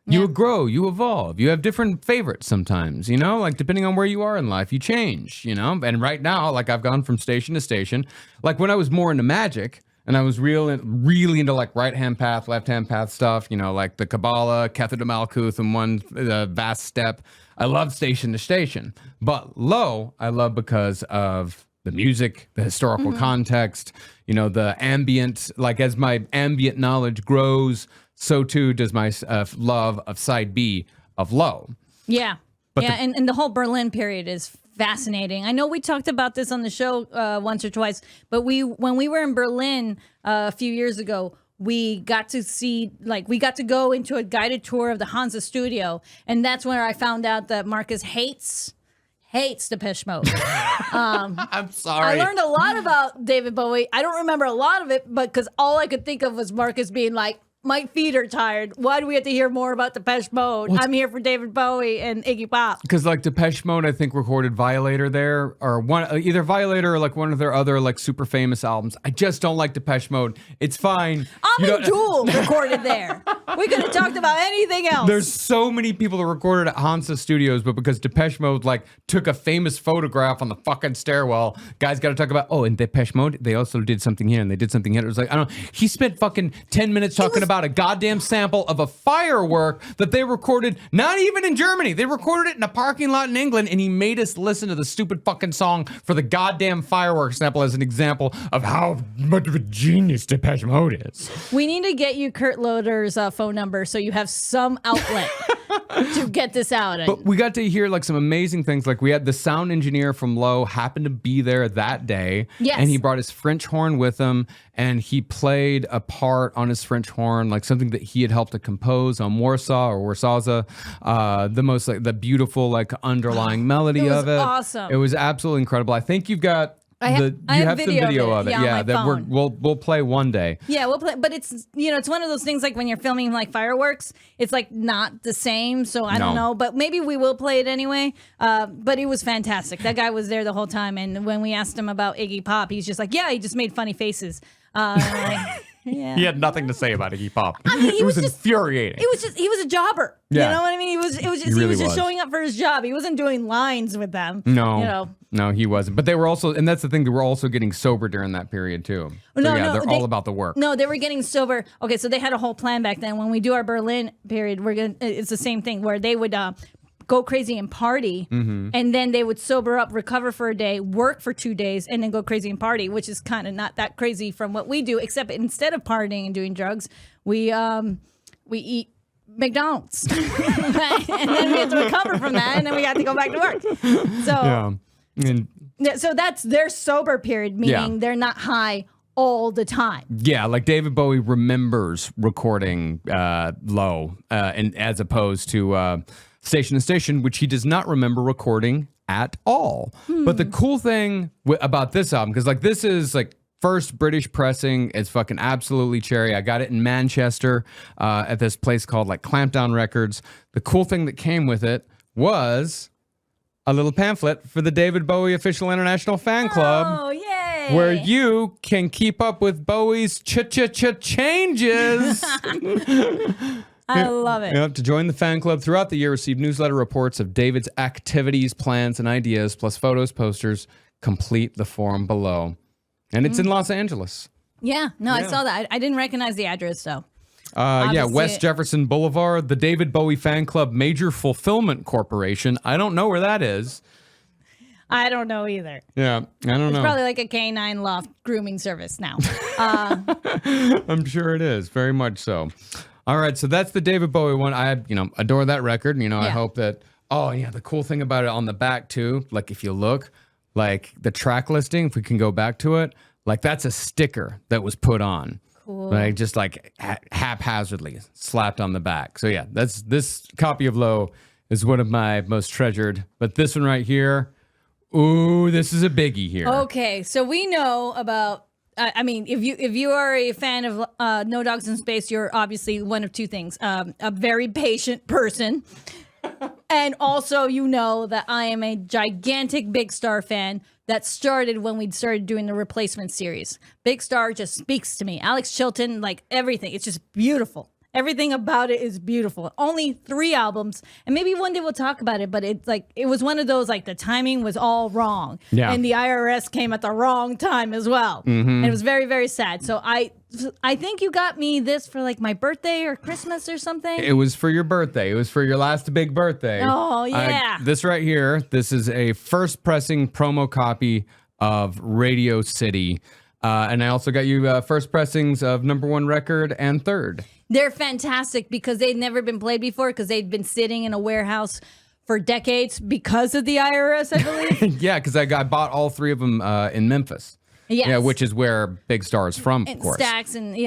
You grow, you evolve. You have different favorites sometimes, you know, like depending on where you are in life, you change, you know. And right now, like I've gone from station to station. Like when I was more into magic and I was really into like right-hand path, left-hand path stuff, you know, like the Kabbalah, Kether de Malkuth, and one vast step. I love station to station. But low, I love because of the music, the historical context, you know, the ambient, like as my ambient knowledge grows, so too does my love of side B of low. Yeah. And the whole Berlin period is fascinating. I know we talked about this on the show once or twice, but when we were in Berlin a few years ago, we got to go into a guided tour of the Hansa studio. And that's where I found out that Marcus hates Depeche Mode. I'm sorry. I learned a lot about David Bowie. I don't remember a lot of it, but because all I could think of was Marcus being like, my feet are tired. Why do we have to hear more about Depeche Mode? I'm here for David Bowie and Iggy Pop. Because like Depeche Mode, I think recorded Violator there, or either Violator or like one of their other like super famous albums. I just don't like Depeche Mode. It's fine. Amin Jewel recorded there. We could have talked about anything else. There's so many people that recorded at Hansa Studios, but because Depeche Mode like took a famous photograph on the fucking stairwell, guys got to talk about, in Depeche Mode, they also did something here and they did something here. It was like, I don't know. He spent fucking 10 minutes talking about a goddamn sample of a firework that they recorded, not even in Germany. They recorded it in a parking lot in England, and he made us listen to the stupid fucking song for the goddamn firework sample as an example of how much of a genius Depeche Mode is. We need to get you Kurt Loder's phone number so you have some outlet to get this out. But we got to hear like some amazing things. Like we had the sound engineer from Low happened to be there that day. Yes. And he brought his French horn with him, and he played a part on his French horn, like something that he had helped to compose on Warsaw or Warsawza. The most like the beautiful like underlying melody It was of it. awesome. It was absolutely incredible. I think you've got I have some video video of of it, it. yeah, on my that phone. we'll play one day. Yeah, we'll play, but it's it's one of those things like when you're filming like fireworks, it's like not the same. So I don't know, but maybe we will play it anyway. But it was fantastic. That guy was there the whole time, and when we asked him about Iggy Pop, he's just like, yeah, he just made funny faces. Yeah. He had nothing to say about Iggy Pop. I mean, it was infuriating. He was a jobber. Yeah. You know what I mean? He was really just was. showing up for his job. He wasn't doing lines with them. No, no, he wasn't. But they were also, and that's the thing, they were also getting sober during that period too. So they're all about the work. No, they were getting sober. Okay, so they had a whole plan back then. When we do our Berlin period, it's the same thing where they would go crazy and party, and then they would sober up, recover for a day, work for 2 days, and then go crazy and party, which is kind of not that crazy from what we do, except instead of partying and doing drugs, we eat McDonald's. And then we have to recover from that, and then we got to go back to work. So, so that's their sober period, meaning they're not high all the time. Yeah, like David Bowie remembers recording Low, and as opposed to Station to Station, which he does not remember recording at all. But the cool thing about this album, because like this is like first British pressing, it's fucking absolutely cherry. I got it in Manchester at this place called like Clampdown Records. The cool thing that came with it was a little pamphlet for the David Bowie Official International Fan Club. Oh, yay! Where you can keep up with Bowie's changes. I love it. Yep, to join the fan club throughout the year, receive newsletter reports of David's activities, plans, and ideas, plus photos, posters. Complete the form below. And it's in Los Angeles. Yeah, no, I saw that. I didn't recognize the address, though. West Jefferson Boulevard, the David Bowie Fan Club Major Fulfillment Corporation. I don't know where that is. I don't know either. Yeah, I don't know. It's probably like a K9 loft grooming service now. I'm sure it is, very much so. All right, so that's the David Bowie one. I adore that record. I hope that. Oh yeah, the cool thing about it on the back too, like if you look, like the track listing, if we can go back to it, like that's a sticker that was put on. Cool. Like just like haphazardly slapped on the back. So yeah, that's this copy of Low is one of my most treasured. But this one right here, ooh, this is a biggie here. Okay, so we know about. I mean, if you are a fan of No Dogs in Space, you're obviously one of two things: a very patient person, And also, you know that I am a gigantic Big Star fan that started when we started doing the replacement series. Big Star just speaks to me. Alex Chilton, like everything. It's just beautiful. Everything about it is beautiful. Only 3 albums, and maybe one day we'll talk about it. But it's like it was one of those like the timing was all wrong, and the IRS came at the wrong time as well, and it was very very sad. So I think you got me this for like my birthday or Christmas or something. It was for your birthday. It was for your last big birthday. Oh yeah. This right here. This is a first pressing promo copy of Radio City. And I also got you first pressings of #1 record and third. They're fantastic because they'd never been played before because they'd been sitting in a warehouse for decades because of the IRS, I believe. Yeah, because I bought all 3 of them in Memphis. Yes. Yeah, which is where Big Star is from, of And course. Stax and,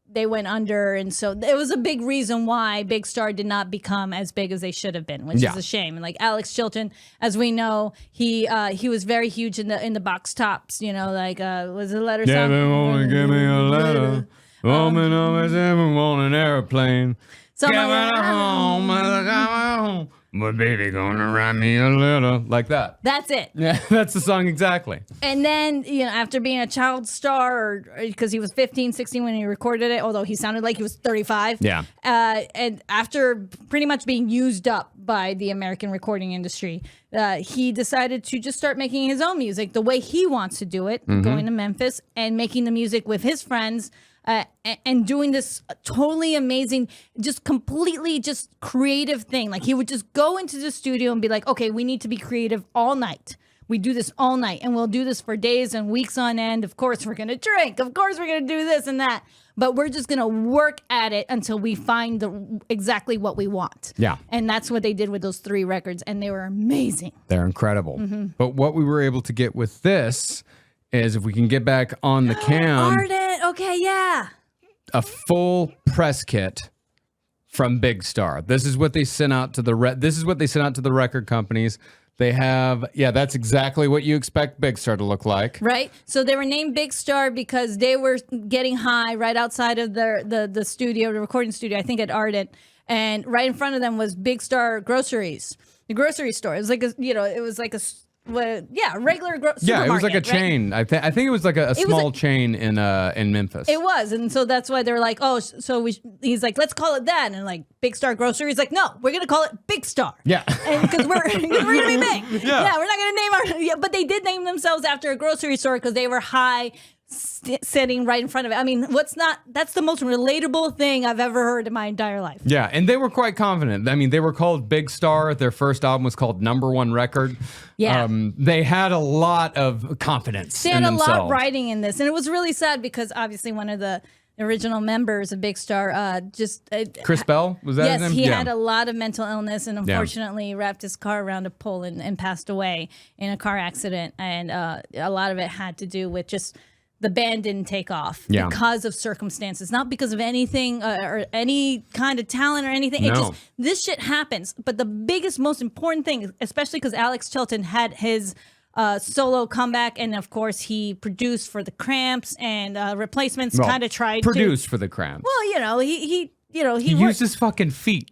they went under. And so it was a big reason why Big Star did not become as big as they should have been, which is a shame. And like Alex Chilton, as we know, he was very huge in the box tops, was it a letter song? Only give me a letter. Woman always ever want an airplane. Something Get like me home, but baby gonna write me a letter. Like that. That's it. Yeah, that's the song exactly. And then, after being a child star, because he was 15, 16 when he recorded it, although he sounded like he was 35. Yeah. And after pretty much being used up by the American recording industry, he decided to just start making his own music the way he wants to do it, going to Memphis and making the music with his friends. And doing this totally amazing, just completely just creative thing. Like he would just go into the studio and be like, okay, we need to be creative all night. We do this all night and we'll do this for days and weeks on end. Of course, we're going to drink. Of course, we're going to do this and that. But we're just going to work at it until we find exactly what we want. Yeah. And that's what they did with those 3 records. And they were amazing. They're incredible. But what we were able to get with this is, if we can get back on the cam, Ardent. Okay, yeah. a full press kit from Big Star. This is what they sent out to the record companies. They have, that's exactly what you expect Big Star to look like. Right. So they were named Big Star because they were getting high right outside of the studio, the recording studio, I think at Ardent. And right in front of them was Big Star Groceries, the grocery store. It was like regular supermarket. Yeah, it was like a right? chain. I think it was like a small chain in Memphis. It was, and so that's why they're like, oh, so he's like, let's call it that, and like Big Star Grocery. He's like, no, we're gonna call it Big Star. Yeah, because we're gonna be big. Yeah, we're not gonna name our. Yeah, but they did name themselves after a grocery store because they were high. Sitting right in front of it. I mean, that's the most relatable thing I've ever heard in my entire life. Yeah, and they were quite confident. I mean, they were called Big Star. Their first album was called #1 Record. Yeah. They had a lot of confidence They had in a themselves. lot writing in this. And it was really sad because obviously one of the original members of Big Star Chris Bell, was that yes, his name? he had a lot of mental illness and unfortunately wrapped his car around a pole and passed away in a car accident. And a lot of it had to do with just the band didn't take off because of circumstances, not because of anything or any kind of talent or anything. No. It just, this shit happens. But the biggest, most important thing, especially because Alex Chilton had his solo comeback, and of course he produced for the Cramps and Replacements. Kind of tried produced for the Cramps. Well, he used his fucking feet.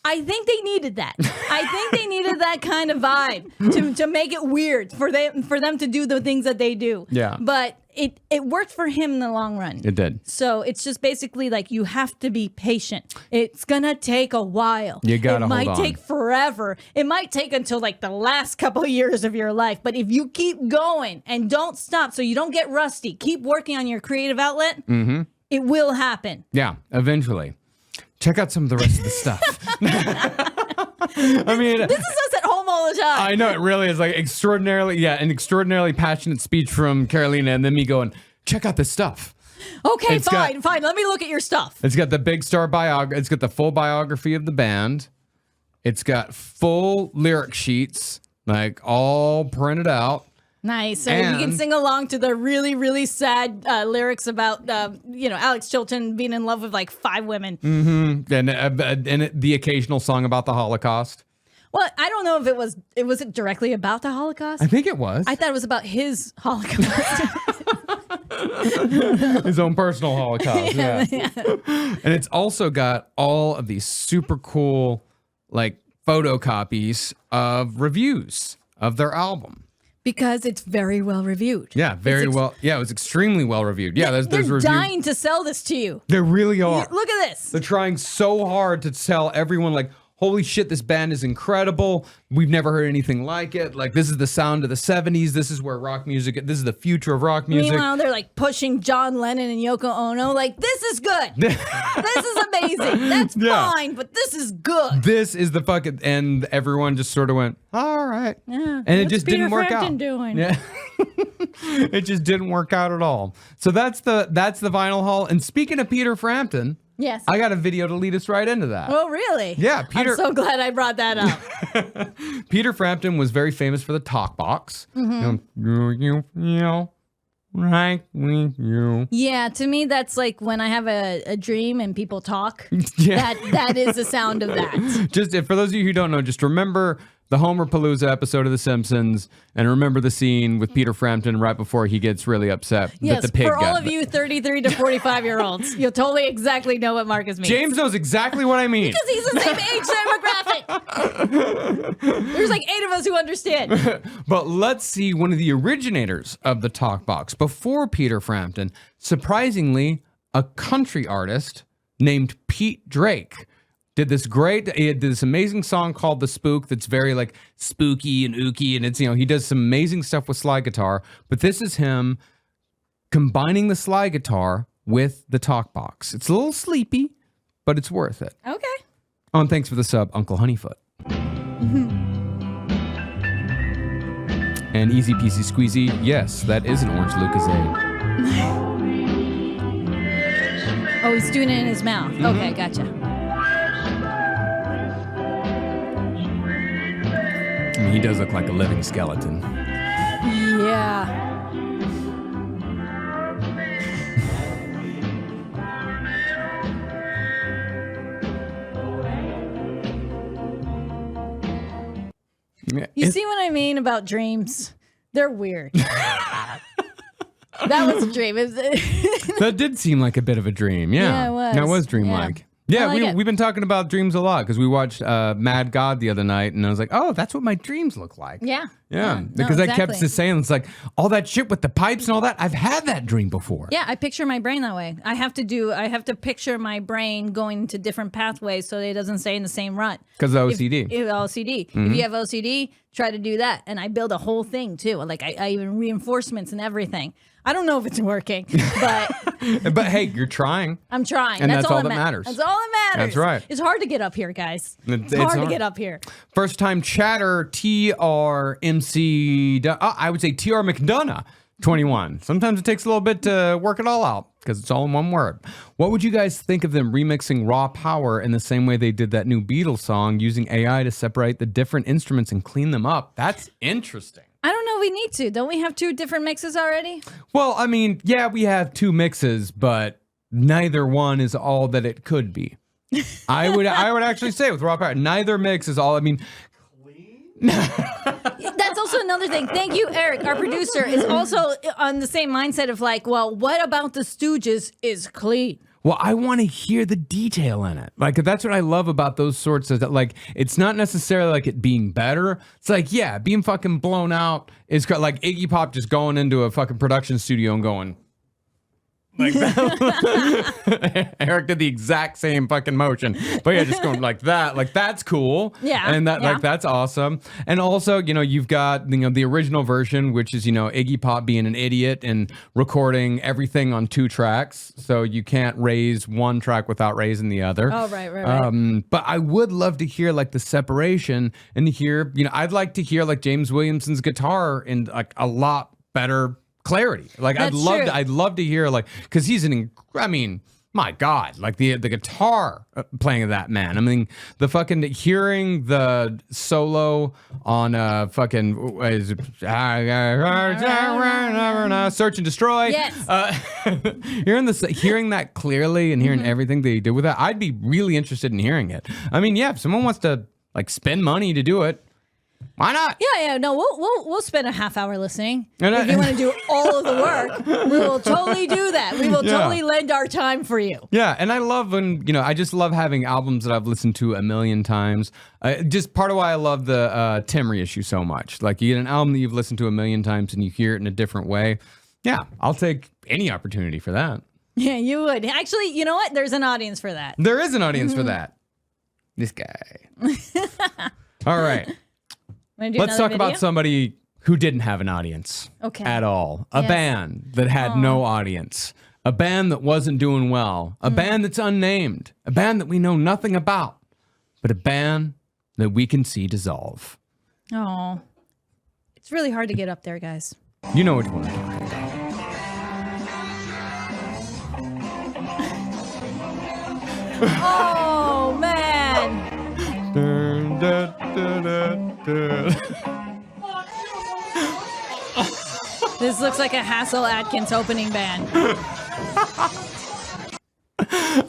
I think they needed that. I think they needed that kind of vibe to make it weird for them to do the things that they do. Yeah. But it worked for him in the long run. It did. So it's just basically like you have to be patient. It's gonna take a while. You gotta hold on. It might take forever. It might take until like the last couple of years of your life. But if you keep going and don't stop, so you don't get rusty, keep working on your creative outlet. It will happen. Yeah, eventually. Check out some of the rest of the stuff. I mean, this is us at home all the time. I know it really is like an extraordinarily passionate speech from Carolina, and then me going, check out this stuff. Okay, fine. Let me look at your stuff. It's got the Big Star biography. It's got the full biography of the band. It's got full lyric sheets, like all printed out. Nice. So you can sing along to the really, really sad lyrics about, Alex Chilton being in love with like 5 women. Mm-hmm. And the occasional song about the Holocaust. Well, I don't know if it was directly about the Holocaust. I think it was. I thought it was about his Holocaust. His own personal Holocaust. Yeah. And it's also got all of these super cool, like, photocopies of reviews of their album. Because it's very well reviewed. Yeah, very well. Yeah, it was extremely well reviewed. Yeah, there's They're reviews. dying to sell this to you. They really are. Look at this. They're trying so hard to tell everyone, like, holy shit, this band is incredible. We've never heard anything like it. Like, this is the sound of the 70s. This is where rock music, this is the future of rock music. Meanwhile, they're like pushing John Lennon and Yoko Ono. Like, this is good. This is amazing. That's fine, but this is good. This is the fucking, and everyone just sort of went, all right. Yeah, And it just Peter didn't work Frampton out. Doing? Yeah. It just didn't work out at all. So that's the vinyl haul. And speaking of Peter Frampton, Yes. I got a video to lead us right into that. Oh, really? Yeah, Peter. I'm so glad I brought that up. Peter Frampton was very famous for the talk box. Right with you. Yeah, to me, that's like when I have a dream and people talk. Yeah. That is the sound of that. Just for those of you who don't know, just remember the Homer Palooza episode of The Simpsons, and remember the scene with Peter Frampton right before he gets really upset Yes, that the pig for all got of you 33 to 45-year-olds, you'll totally exactly know what Marcus means. James knows exactly what I mean. Because he's the same age demographic. There's like 8 of us who understand. But let's see one of the originators of the talk box before Peter Frampton, surprisingly, a country artist named Pete Drake. He did this amazing song called The Spook that's very like spooky and ooky, and it's, he does some amazing stuff with slide guitar, but this is him combining the slide guitar with the talk box. It's a little sleepy, but it's worth it. Okay. Oh, and thanks for the sub, Uncle Honeyfoot. And Easy Peasy Squeezy, yes, that is an Orange Lucozade. Oh, he's doing it in his mouth. Mm-hmm. Okay, gotcha. I mean, he does look like a living skeleton. Yeah. You see what I mean about dreams? They're weird. That was a dream. That did seem like a bit of a dream. Yeah, Yeah, it was. That was dreamlike. Yeah, I like it. we've been talking about dreams a lot because we watched Mad God the other night, and I was like, oh, that's what my dreams look like. Yeah. Yeah, No, because I kept exactly. just saying, it's like, all that shit with the pipes and all that, I've had that dream before. Yeah, I picture my brain that way. I have to picture my brain going to different pathways so that it doesn't stay in the same rut. Because of OCD. OCD. Mm-hmm. If you have OCD, try to do that. And I build a whole thing too. Like I even reinforcements and everything. I don't know if it's working, but But hey, you're trying. I'm trying. And that's all that matters. That's all that matters. That's right. It's hard to get up here, guys. It's It's hard to hard. get up here. First time chatter, TRMC, I would say TR McDonough, 21. Sometimes it takes a little bit to work it all out because it's all in one word. What would you guys think of them remixing Raw Power in the same way they did that new Beatles song, using AI to separate the different instruments and clean them up? That's interesting. I don't know. We need to. Don't we have 2 different mixes already? Well, I mean, yeah, we have 2 mixes, but neither one is all that it could be. I would actually say with Raw Power, neither mix is all. I mean, That's also another thing. Thank you, Eric. Our producer is also on the same mindset of like, well, what about the Stooges is clean? well, I want to hear the detail in it. Like, that's what I love about those sorts of, like, it's not necessarily like it being better. It's like, yeah, being fucking blown out is like Iggy Pop just going into a fucking production studio and going like that. Eric did the exact same fucking motion, but yeah, just going like that. Like, that's cool. Yeah, and that yeah. like that's awesome. And also, you've got the original version, which is Iggy Pop being an idiot and recording everything on 2 tracks, so you can't raise one track without raising the other. Oh, right. But I would love to hear like the separation and to hear, I'd like to hear like James Williamson's guitar in like a lot better clarity. Like, That's true. I'd love to hear, like, because he's my God, like the guitar playing of that man. I mean, the fucking hearing the solo on fucking Search and Destroy. Yes. Hearing that clearly and hearing everything that he did with that, I'd be really interested in hearing it. I mean, yeah, if someone wants to like spend money to do it, Why not? Yeah. No, we'll spend a half hour listening. And if you want to do all of the work, we will totally do that. We will Yeah. totally lend our time for you. Yeah, and I love when, I just love having albums that I've listened to a million times. Just part of why I love the Tim reissue so much. Like, you get an album that you've listened to a million times and you hear it in a different way. Yeah, I'll take any opportunity for that. Yeah, you would. Actually, you know what? There's an audience for that. There is an audience for that. This guy. All right. Let's talk about somebody who didn't have an audience at all. A band that had no audience. A band that wasn't doing well. A band that's unnamed. A band that we know nothing about. But a band that we can see dissolve. Oh, it's really hard to get up there, guys. You know which one I'm talking about. Oh, man. Dun, dun, dun, dun, dun. This looks like a Hassel Atkins opening band.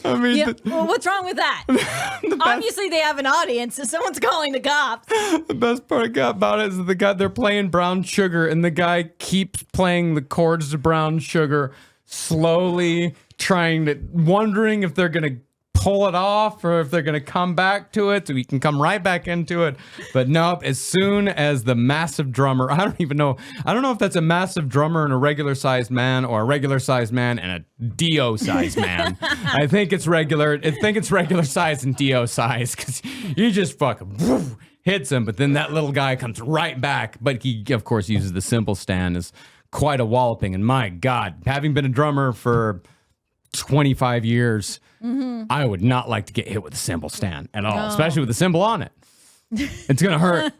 I mean, Yeah. Well, what's wrong with that? Obviously, they have an audience, so someone's calling the cops. the best part I got about it is that they're playing Brown Sugar, and the guy keeps playing the chords to Brown Sugar, slowly wondering if they're gonna pull it off or if they're gonna come back to it so he can come right back into it. But nope, as soon as the massive drummer, I don't know if that's a massive drummer and a regular sized man or a regular sized man and a Dio sized man. I think it's regular size and Dio size, because you just fucking hits him, but then that little guy comes right back. But he, of course, uses the cymbal stand as quite a walloping. And my God, having been a drummer for 25 years, I would not like to get hit with a cymbal stand at all, especially with a cymbal on it. It's going to hurt.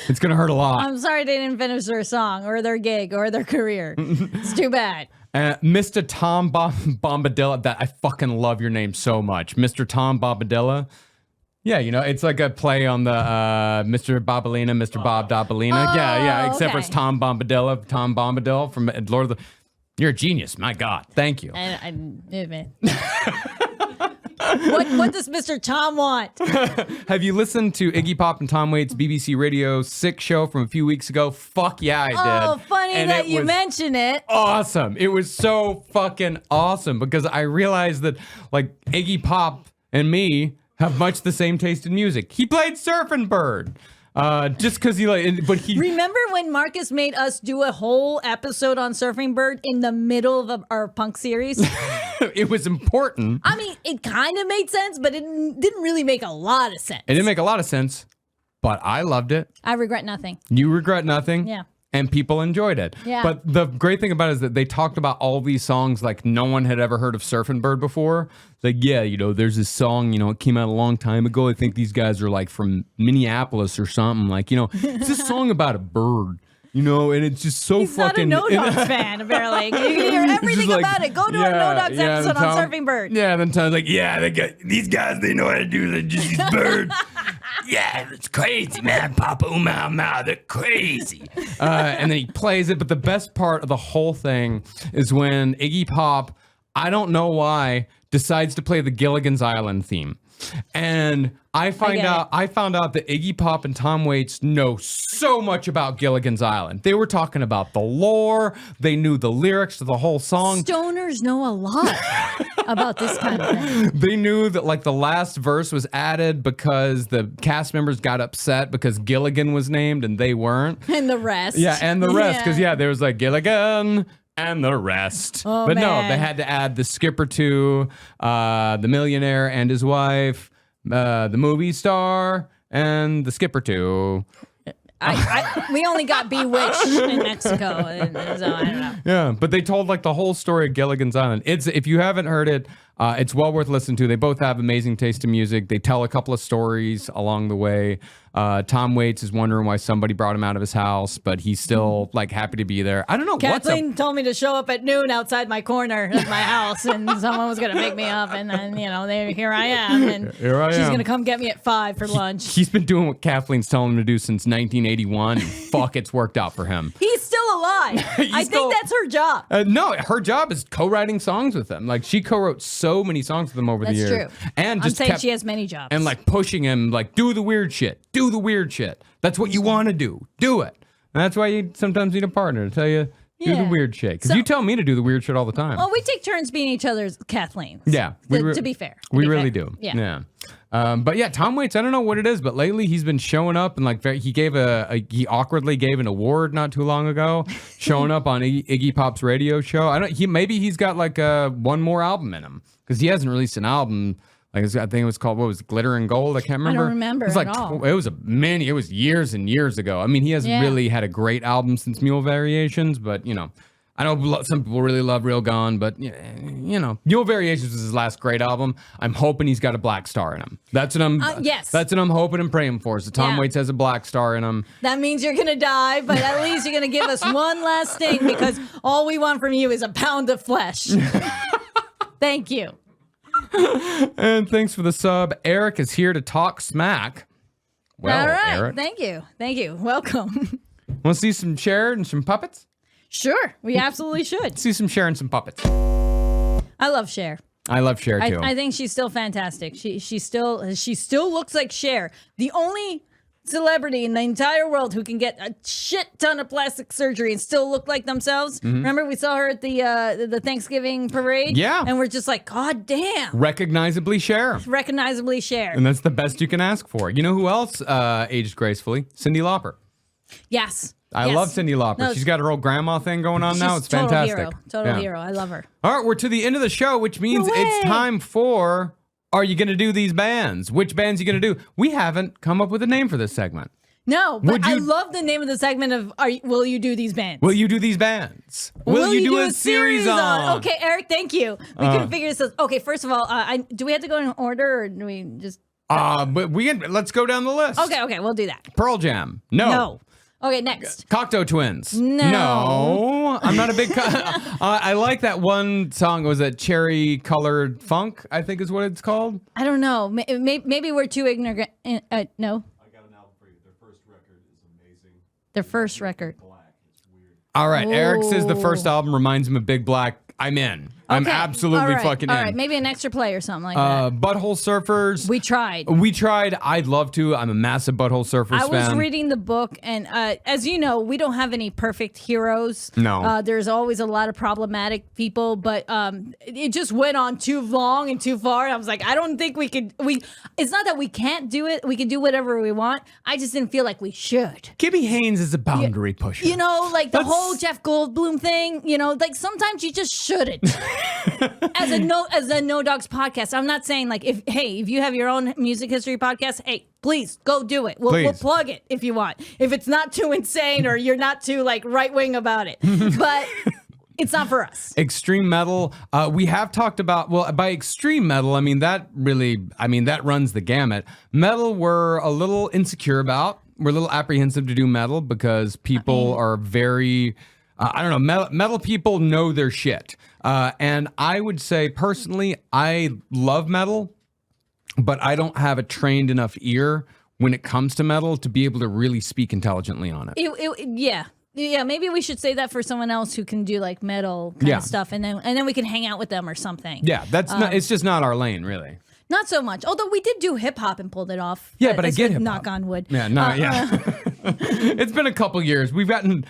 It's going to hurt a lot. I'm sorry they didn't finish their song or their gig or their career. It's too bad. Mr. Tom Bombadilla, that I fucking love your name so much. Mr. Tom Bombadilla. Yeah, it's like a play on the Mr. Bobalina, Mr. Bob Dobalina. Yeah, except for it's Tom Bombadil from Lord of the... You're a genius, my God. Thank you. What does Mr. Tom want? Have you listened to Iggy Pop and Tom Waits' BBC Radio 6 show from a few weeks ago? Fuck yeah, I did. Oh, funny And that it you was mention it. Awesome. It was so fucking awesome because I realized that, like, Iggy Pop and me have much the same taste in music. He played Surfing Bird. Just because he Remember when Marcus made us do a whole episode on Surfing Bird in the middle of our punk series? It was important. I mean, it kind of made sense, but it didn't really make a lot of sense. It didn't make a lot of sense, but I loved it. I regret nothing. You regret nothing. Yeah. And people enjoyed it. Yeah. But the great thing about it is that they talked about all these songs like no one had ever heard of Surfing Bird before. Like, yeah, there's this song, it came out a long time ago. I think these guys are like from Minneapolis or something. Like, it's a song about a bird. And it's just so He's fucking... not a No Dogs fan, apparently. You can hear everything like, about it. Go to our No Dogs episode on Surfing Bird. Yeah, then Tom's like, these guys, they know how to do these birds. Yeah, it's crazy, man. Papa Uma Uma, they're crazy. And then he plays it, but the best part of the whole thing is when Iggy Pop, I don't know why, decides to play the Gilligan's Island theme. And I found out that Iggy Pop and Tom Waits know so much about Gilligan's Island. They were talking about the lore. They knew the lyrics to the whole song. Stoners know a lot about this kind of thing. They knew that like the last verse was added because the cast members got upset because Gilligan was named and they weren't. And the rest. Yeah, and the rest. Because there was like Gilligan and the rest. Oh, but no, man. they had to add the skipper to the millionaire and his wife, the movie star, and the skipper too. We only got Bewitched in Mexico, so I don't know. Yeah, but they told like the whole story of Gilligan's Island. If you haven't heard it, it's well worth listening to. They both have amazing taste in music. They tell a couple of stories along the way. Tom Waits is wondering why somebody brought him out of his house, but he's still like happy to be there. I don't know. Kathleen told me to show up at noon outside my corner of my house, and someone was going to make me up, and then here I am, and she's going to come get me at 5 for lunch. He's been doing what Kathleen's telling him to do since 1981. And fuck, it's worked out for him. He's still still alive. I think that's her job. No, her job is co-writing songs with them. Like she co-wrote so many songs with them over the years. That's true. And just I'm saying kept, she has many jobs. and like pushing him, like do the weird shit. Do the weird shit. That's what you want to do. Do it. And that's why you sometimes need a partner to tell you do the weird shit. Because you tell me to do the weird shit all the time. Well, we take turns being each other's Kathleen's. Yeah. To be fair. We really do. Yeah. But yeah, Tom Waits, I don't know what it is, but lately he's been showing up and like he awkwardly gave an award not too long ago, showing up on Iggy Pop's radio show. Maybe he's got like one more album in him because he hasn't released an album. Like I think it was called, what was it, Glitter and Gold? I can't remember. I don't remember it was like at all. It was years and years ago. I mean, he hasn't really had a great album since Mule Variations, but you know, I know some people really love Real Gone, but you know, Mule Variations was his last great album. I'm hoping he's got a black star in him. That's what I'm. Yes. That's what I'm hoping and praying for. So Tom Waits has a black star in him. That means you're gonna die, but at least you're gonna give us one last thing because all we want from you is a pound of flesh. Thank you. And thanks for the sub. Eric is here to talk smack. Well, all right. Eric. Thank you. Welcome. Want to see some Cher and some puppets? Sure, we absolutely should. See some Cher and some puppets. I love Cher. I love Cher too. I think she's still fantastic. She still looks like Cher. The only celebrity in the entire world who can get a shit ton of plastic surgery and still look like themselves. Remember we saw her at the Thanksgiving parade? Yeah. And we're just like, God damn. Recognizably Cher. Recognizably Cher. And that's the best you can ask for. You know who else aged gracefully? Cyndi Lauper. Yes. I love Cyndi Lauper. No, She's got her old grandma thing going on now. It's fantastic. Total hero. I love her. All right, we're to the end of the show, which means it's time for, are you going to do these bands? Which bands are you going to do? We haven't come up with a name for this segment. No, but I love the name of the segment of will you do these bands? Will you do these bands? Will you do a series on? Okay, Eric, thank you. We can figure this out. Okay, first of all, do we have to go in order or do we just... But let's go down the list. Okay, we'll do that. Pearl Jam. No. Okay, next. Cocteau Twins. No. I'm not a big... I like that one song. Was it Cherry Colored Funk, I think is what it's called? I don't know. Maybe we're too ignorant. No. I got an album for you. Their first record is amazing. Their first record. Black. It's weird. All right. Eric says the first album reminds him of Big Black. I'm in. I'm Okay, absolutely fucking in. All right, maybe an extra play or something like that. Butthole Surfers. We tried. I'd love to. I'm a massive Butthole Surfers I was fan. reading the book, and as you know, we don't have any perfect heroes. No. There's always a lot of problematic people, but it just went on too long and too far. And I was like, I don't think we could. It's not that we can't do it. We can do whatever we want. I just didn't feel like we should. Gibby Haynes is a boundary pusher. You know, like the whole Jeff Goldblum thing. You know, like sometimes you just shouldn't. As a No Dogs podcast, I'm not saying like if you have your own music history podcast, hey, please go do it. We'll plug it if you want. If it's not too insane or you're not too like right wing about it, but it's not for us. Extreme metal. We have talked about, well, by extreme metal, I mean that runs the gamut. Metal we're a little insecure about. We're a little apprehensive to do metal because people are very. I don't know. Metal people know their shit. And I would say personally, I love metal, but I don't have a trained enough ear when it comes to metal to be able to really speak intelligently on it. Yeah, maybe we should say that for someone else who can do like metal kind of stuff, and then we can hang out with them or something. Yeah, that's not. It's just not our lane, really. Not so much. Although we did do hip hop and pulled it off. Yeah, but I get hip-hop. Knock on wood. Yeah, it's been a couple years. We've gotten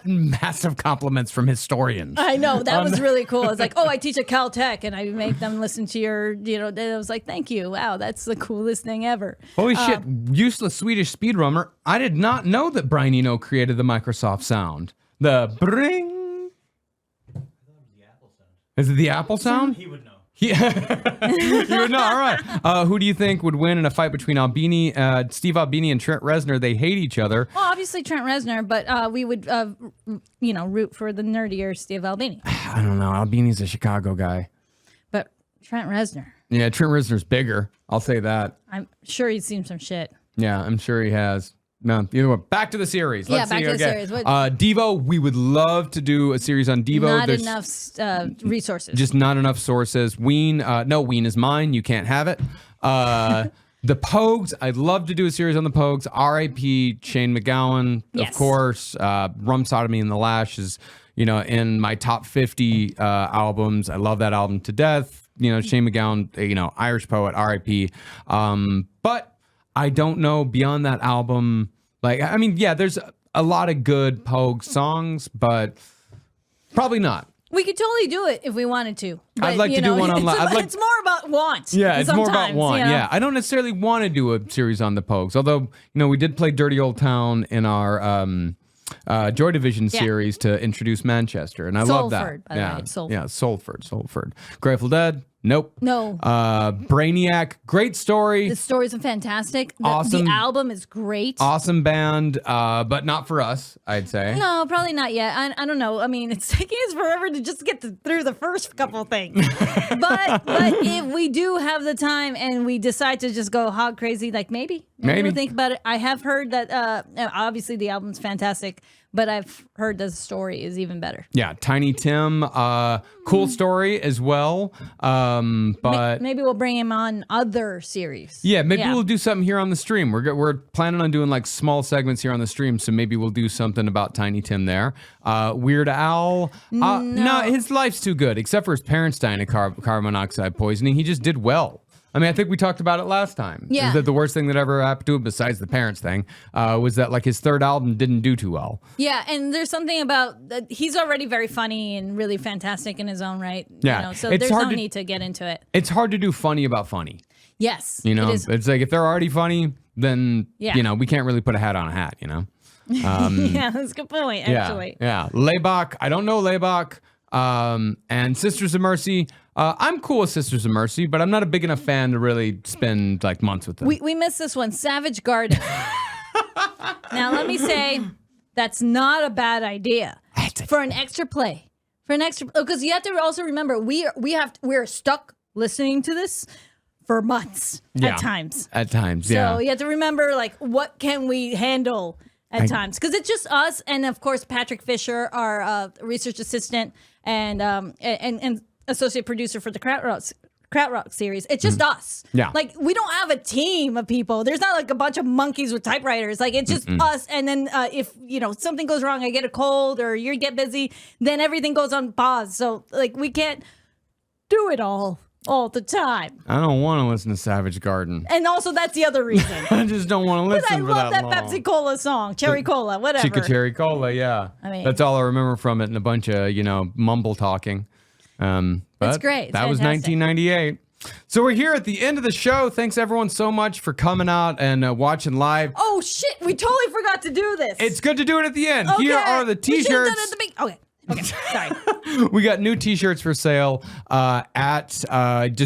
massive compliments from historians. I know, that was really cool. It's like, oh, I teach at Caltech and I make them listen to your, and I was like, thank you. Wow, that's the coolest thing ever. Holy shit, useless Swedish speedrunner. I did not know that Brian Eno created the Microsoft sound. The bring. Is it the Apple sound? He would know. Yeah. You would know. All right. Who do you think would win in a fight between Steve Albini and Trent Reznor? They hate each other. Well, obviously Trent Reznor, but we would, root for the nerdier Steve Albini. I don't know. Albini's a Chicago guy. But Trent Reznor. Yeah, Trent Reznor's bigger. I'll say that. I'm sure he's seen some shit. Yeah, I'm sure he has. No, either way. Back to the series. Let's back see to the again. series. Devo, we would love to do a series on Devo. Not There's enough resources. just not enough sources. Ween, no, Ween is mine. You can't have it. The Pogues, I'd love to do a series on the Pogues. R.I.P. Shane MacGowan, Yes. of course. Rum Sodomy and the Lash is, in my top 50 albums. I love that album to death. Shane MacGowan, Irish poet, R.I.P. But I don't know beyond that album. There's a lot of good Pogue songs, but probably not. We could totally do it if we wanted to. But, I'd like to do one on It's more about want. Yeah, it's more about sometimes, want. Yeah, I don't necessarily want to do a series on the Pogues, although we did play Dirty Old Town in our Joy Division series to introduce Manchester, and I love that. Salford, by the way, Salford. Yeah, Salford. Grateful Dead. Nope. No. Brainiac. Great story. The stories are fantastic. Awesome. The album is great. Awesome band, but not for us, I'd say. No, probably not yet. I don't know. I mean, it's taking us forever to just get through the first couple of things. but if we do have the time and we decide to just go hog crazy, maybe we'll think about it. I have heard that obviously the album's fantastic, but I've heard the story is even better. Yeah, Tiny Tim, cool story as well. But maybe we'll bring him on other series. Yeah, maybe we'll do something here on the stream. We're planning on doing small segments here on the stream, so maybe we'll do something about Tiny Tim there. Weird Al, no, his life's too good, except for his parents dying of carbon monoxide poisoning. He just did well. I think we talked about it last time. Yeah. That the worst thing that ever happened to him, besides the parents thing, was that his third album didn't do too well. Yeah, and there's something about he's already very funny and really fantastic in his own right. Yeah, so there's no need to get into it. It's hard to do funny about funny. Yes, it is. It's if they're already funny, then we can't really put a hat on a hat. Yeah, that's a good point. Actually, yeah. Laybach, I don't know Laybach. And Sisters of Mercy. I'm cool with Sisters of Mercy, but I'm not a big enough fan to really spend months with them. we missed this one, Savage Garden. Now let me say, that's not a bad idea for an extra play. Because you have to also remember we're stuck listening to this for months at times. At times, yeah. So you have to remember what can we handle at times, because it's just us and of course Patrick Fisher, our research assistant and associate producer for the Krautrock series. It's just us. Yeah. We don't have a team of people. There's not a bunch of monkeys with typewriters. It's just us. And then if something goes wrong, I get a cold or you get busy, then everything goes on pause. So we can't do it all the time. I don't want to listen to Savage Garden. And also that's the other reason. I just don't want to listen I for love that long. Pepsi Cola song, Cherry Cola, whatever. Chica Cherry Cola, yeah. That's all I remember from it, and a bunch of mumble talking. But That's great. That was fantastic. 1998. So we're here at the end of the show. Thanks everyone so much for coming out and watching live. Oh shit, we totally forgot to do this. It's good to do it at the end. Okay. Here are the We should've done t-shirts. it at the Okay, sorry. We got new t-shirts for sale just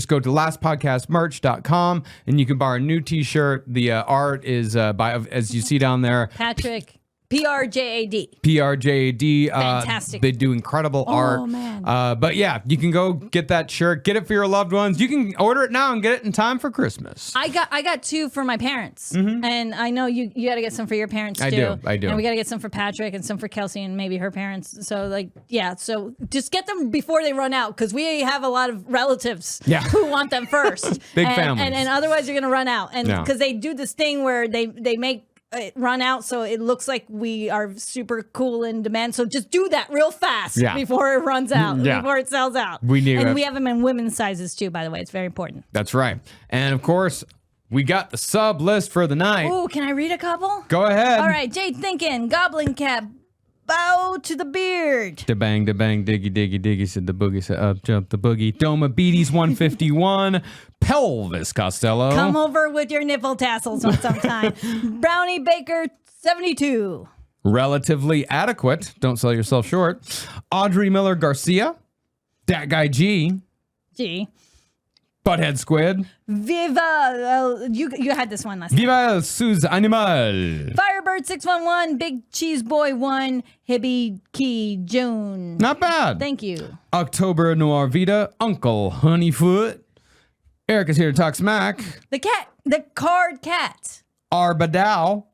go to lastpodcastmerch.com and you can buy a new t-shirt. The art is as you see down there, Patrick, PRJAD. PRJAD. Fantastic. They do incredible art. Oh, man. But yeah, you can go get that shirt. Get it for your loved ones. You can order it now and get it in time for Christmas. I got two for my parents, and I know you got to get some for your parents too. I do. And we got to get some for Patrick and some for Kelsey and maybe her parents. So so just get them before they run out, because we have a lot of relatives who want them first. Big and, families. and otherwise you're gonna run out. And Yeah. because they do this thing where they make it run out, so it looks like we are super cool in demand. So just do that real fast before it runs out, before it sells out. We need and it. we have them in women's sizes too, by the way. It's very important. That's right. And of course, we got the sub list for the night. Oh, can I read a couple? Go ahead. All right, Jade Thinkin, Goblin Cat, bow to the beard. Da bang, diggy, diggy, diggy, said the boogie, said up, jump the boogie. Doma Beaties 151. Pelvis Costello. Come over with your nipple tassels sometime. Brownie Baker 72. Relatively Adequate. Don't sell yourself short. Audrey Miller Garcia. Dat Guy G. G. Butthead Squid. Viva. You had this one last time. Viva sus animal. Firebird 611. Big Cheese Boy 1. Hibby Key June. Not bad. Thank you. October Noir Vita. Uncle Honeyfoot. Eric is here to talk smack. The card cat. Arbadow.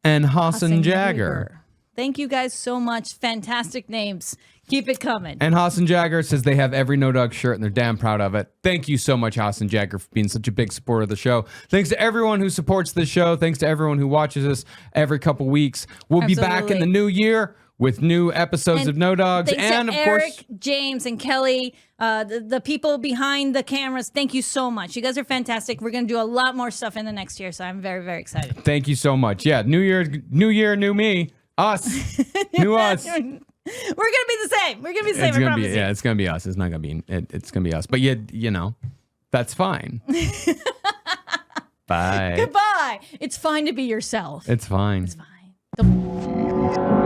And Hassan Jagger. Thank you guys so much. Fantastic names. Keep it coming. And Hassan Jagger says they have every No Dog shirt and they're damn proud of it. Thank you so much, Hassan Jagger, for being such a big supporter of the show. Thanks to everyone who supports the show. Thanks to everyone who watches us every couple weeks. We'll be back in the new year with new episodes of No Dogs. And of course, Eric, James, and Kelly, the people behind the cameras. Thank you so much. You guys are fantastic. We're going to do a lot more stuff in the next year, so I'm very, very excited. Thank you so much. Yeah, New Year, new me, us, new us. We're gonna be the same. We're gonna be the same. I promise you. Yeah, it's gonna be us. It's not gonna be. It's gonna be us. But you know, that's fine. Bye. Goodbye. It's fine to be yourself. It's fine. It's fine.